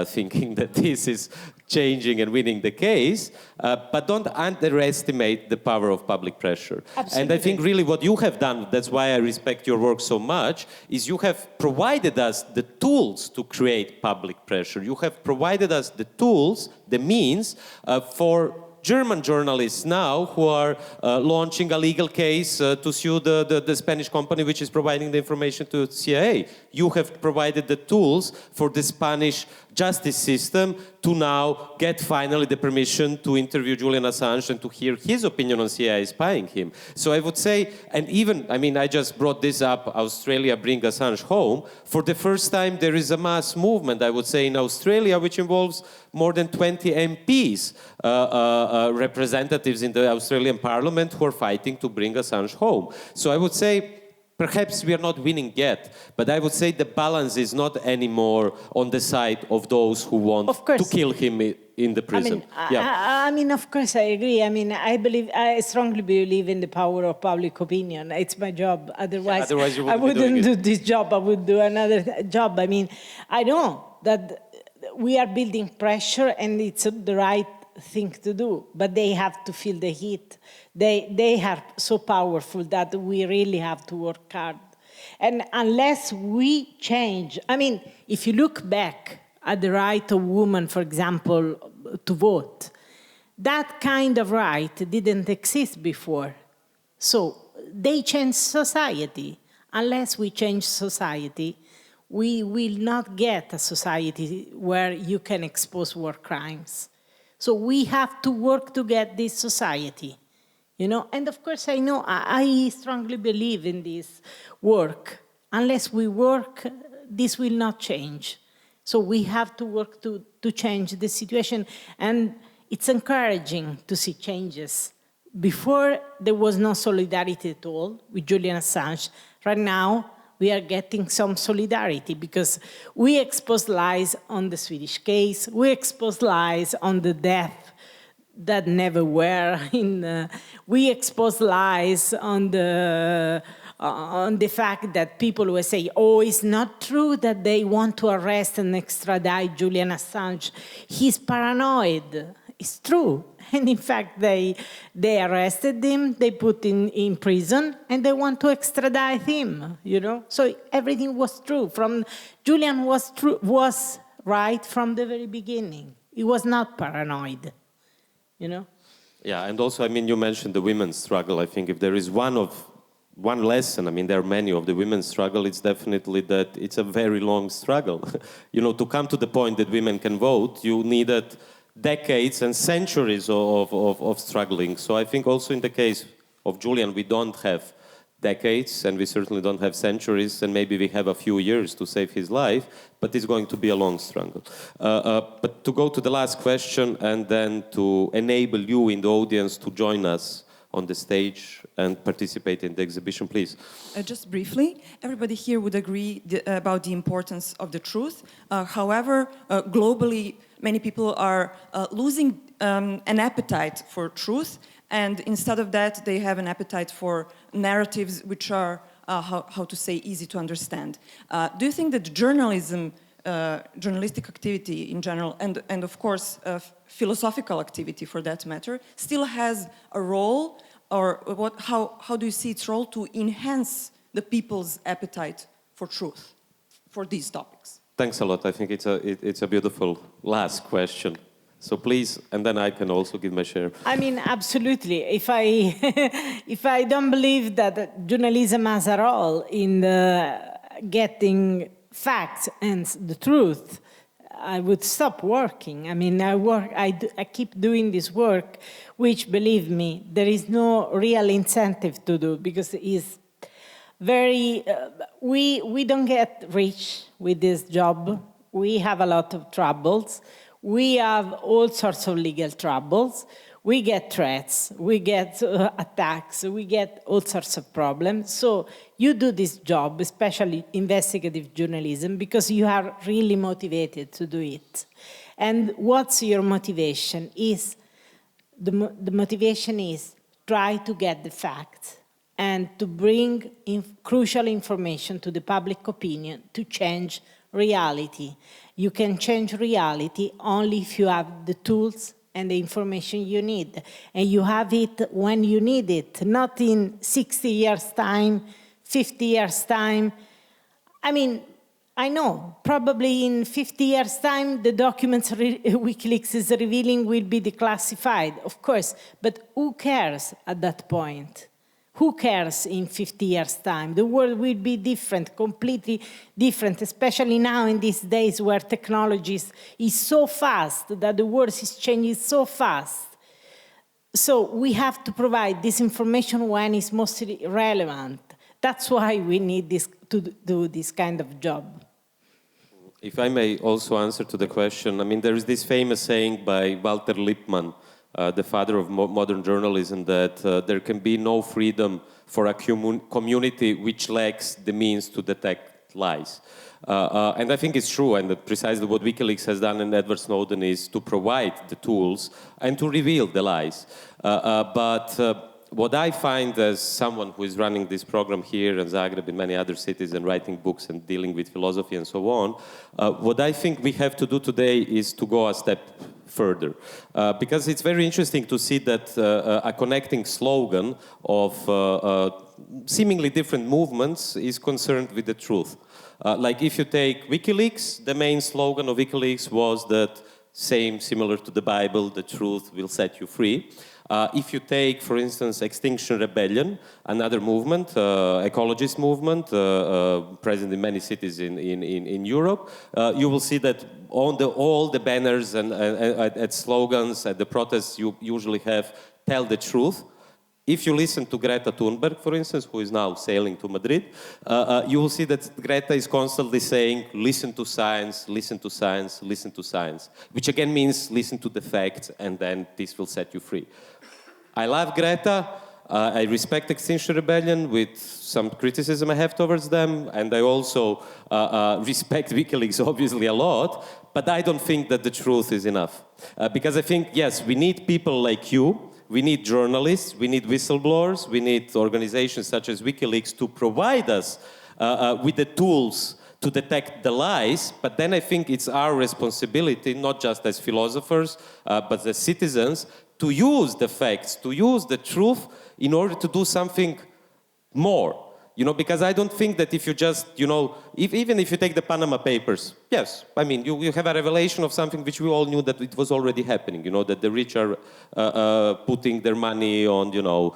thinking that this is changing and winning the case. But don't underestimate the power of public pressure. Absolutely. And I think really what you have done, that's why I respect your work so much, is you have provided us the tools to create public pressure. You have provided us the tools, the means for German journalists now who are launching a legal case to sue the Spanish company which is providing the information to CIA. You have provided the tools for the Spanish justice system to now get finally the permission to interview Julian Assange and to hear his opinion on CIA spying him. So I would say, and even, I mean, I just brought this up, Australia bring Assange home. For the first time, there is a mass movement, I would say, in Australia, which involves more than 20 MPs, representatives in the Australian Parliament who are fighting to bring Assange home. So I would say, perhaps we are not winning yet, but I would say the balance is not anymore on the side of those who want to kill him in the prison. I mean, of course, I agree. I mean, I strongly believe in the power of public opinion. It's my job. Otherwise I wouldn't do this job. I would do another job. I mean, I know that we are building pressure and it's the right thing to do, but they have to feel the heat. They are so powerful that we really have to work hard. And unless we change, I mean, if you look back at the right of women, for example, to vote, that kind of right didn't exist before. So they changed society. Unless we change society, we will not get a society where you can expose war crimes. So we have to work to get this society, you know. And of course, I know I strongly believe in this work. Unless we work, this will not change. So we have to work to change the situation. And it's encouraging to see changes. Before, there was no solidarity at all with Julian Assange. Right now, we are getting some solidarity because we exposed lies on the Swedish case. We exposed lies on the death that never were. We expose lies on the fact that people will say, oh, it's not true that they want to arrest and extradite Julian Assange. He's paranoid. It's true. And in fact, they arrested him, they put him in prison, and they want to extradite him, you know? So everything was true. Julian was right from the very beginning. He was not paranoid, you know? Yeah, and also, I mean, you mentioned the women's struggle. I think if there is one lesson, I mean, there are many of the women's struggle, it's definitely that it's a very long struggle. You know, to come to the point that women can vote, you needed decades and centuries of struggling. So I think also in the case of Julian, we don't have decades, and we certainly don't have centuries, and maybe we have a few years to save his life, but it's going to be a long struggle. But to go to the last question, and then to enable you in the audience to join us on the stage and participate in the exhibition, please. Just briefly, everybody here would agree about the importance of the truth. However, globally, many people are losing an appetite for truth, and instead of that, they have an appetite for narratives which are, how to say, easy to understand. Do you think that journalism, journalistic activity in general, and of course, philosophical activity for that matter, still has a role, or how do you see its role to enhance the people's appetite for truth, for these topics? Thanks a lot. I think it's a beautiful last question. So please, and then I can also give my share. I mean, absolutely. If I don't believe that journalism has a role in getting facts and the truth, I would stop working. I mean, I keep doing this work, which, believe me, there is no real incentive to do, because it's very, we don't get rich with this job. We have a lot of troubles. We have all sorts of legal troubles. We get threats, we get attacks, we get all sorts of problems. So you do this job, especially investigative journalism, because you are really motivated to do it. And what's your motivation? The motivation is try to get the facts and to bring crucial information to the public opinion to change reality. You can change reality only if you have the tools and the information you need. And you have it when you need it, not in 60 years' time, 50 years' time. I mean, I know, probably in 50 years' time, the documents WikiLeaks is revealing will be declassified, of course, but who cares at that point? Who cares in 50 years' time? The world will be different, completely different, especially now in these days where technology is so fast, that the world is changing so fast. So we have to provide this information when it's mostly relevant. That's why we need to do this kind of job. If I may also answer to the question, I mean, there is this famous saying by Walter Lippmann, the father of modern journalism, that there can be no freedom for a community which lacks the means to detect lies. And I think it's true, and that precisely what WikiLeaks has done and Edward Snowden is to provide the tools and to reveal the lies. But what I find as someone who is running this program here in Zagreb, in many other cities, and writing books and dealing with philosophy and so on, what I think we have to do today is to go a step further. Because it's very interesting to see that a connecting slogan of seemingly different movements is concerned with the truth. Like if you take WikiLeaks, the main slogan of WikiLeaks was that similar to the Bible, the truth will set you free. If you take, for instance, Extinction Rebellion, another movement, ecologist movement, present in many cities in Europe, you will see that on all the banners and at slogans, at the protests, you usually have "Tell the truth." If you listen to Greta Thunberg, for instance, who is now sailing to Madrid, you will see that Greta is constantly saying, listen to science, listen to science, listen to science, which again means listen to the facts, and then this will set you free. I love Greta, I respect Extinction Rebellion with some criticism I have towards them, and I also respect WikiLeaks obviously a lot, but I don't think that the truth is enough. Because I think, yes, we need people like you, we need journalists, we need whistleblowers, we need organizations such as WikiLeaks to provide us with the tools to detect the lies, but then I think it's our responsibility, not just as philosophers, but as citizens, to use the facts, to use the truth in order to do something more. You know, because I don't think that if you just, you know, even if you take the Panama Papers, yes, I mean, you have a revelation of something which we all knew that it was already happening, you know, that the rich are putting their money on, you know,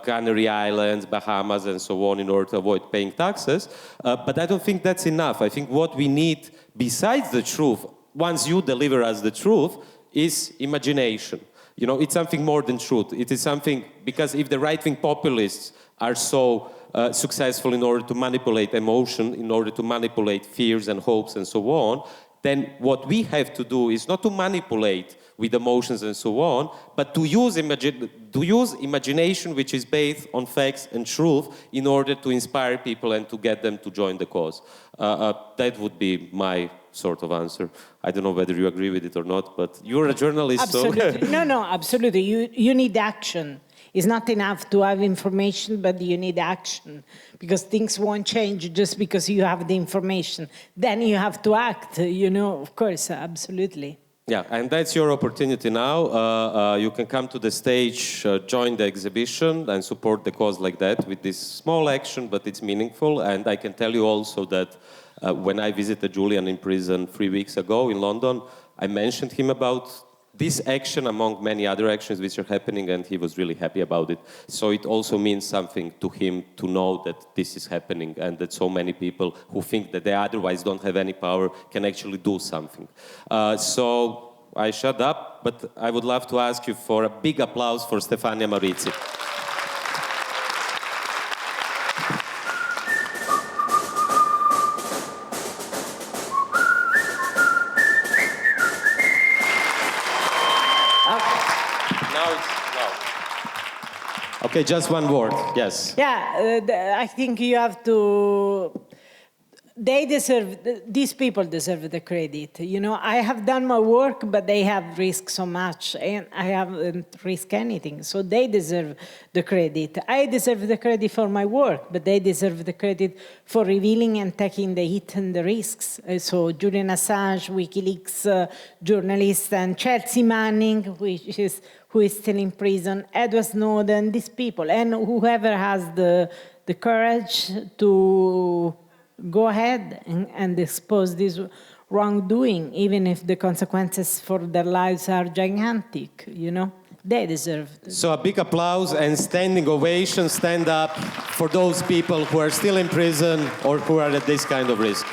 Canary Islands, Bahamas, and so on in order to avoid paying taxes. But I don't think that's enough. I think what we need, besides the truth, once you deliver us the truth, is imagination. You know, it's something more than truth. It is something, because if the right-wing populists are so successful in order to manipulate emotion, in order to manipulate fears and hopes and so on, then what we have to do is not to manipulate with emotions and so on, but to use imagination which is based on facts and truth in order to inspire people and to get them to join the cause. That would be my sort of answer. I don't know whether you agree with it or not, but you're a journalist, absolutely. so... No, absolutely. You need action. It's not enough to have information, but you need action, because things won't change just because you have the information. Then you have to act, you know, of course, absolutely. Yeah, and that's your opportunity now. You can come to the stage, join the exhibition, and support the cause like that with this small action, but it's meaningful. And I can tell you also that when I visited Julian in prison 3 weeks ago in London, I mentioned him about this action among many other actions which are happening, and he was really happy about it. So it also means something to him to know that this is happening and that so many people who think that they otherwise don't have any power can actually do something. So I shut up, but I would love to ask you for a big applause for Stefania Maritsi. Okay, just one word, yes. Yeah, I think you have to... These people deserve the credit. You know, I have done my work, but they have risked so much, and I haven't risked anything. So they deserve the credit. I deserve the credit for my work, but they deserve the credit for revealing and taking the hit and the risks. So Julian Assange, WikiLeaks journalist, and Chelsea Manning, who is still in prison, Edward Snowden, these people, and whoever has the courage to go ahead and expose this wrongdoing, even if the consequences for their lives are gigantic, you know? They deserve it. So a big applause and standing ovation, stand up for those people who are still in prison or who are at this kind of risk.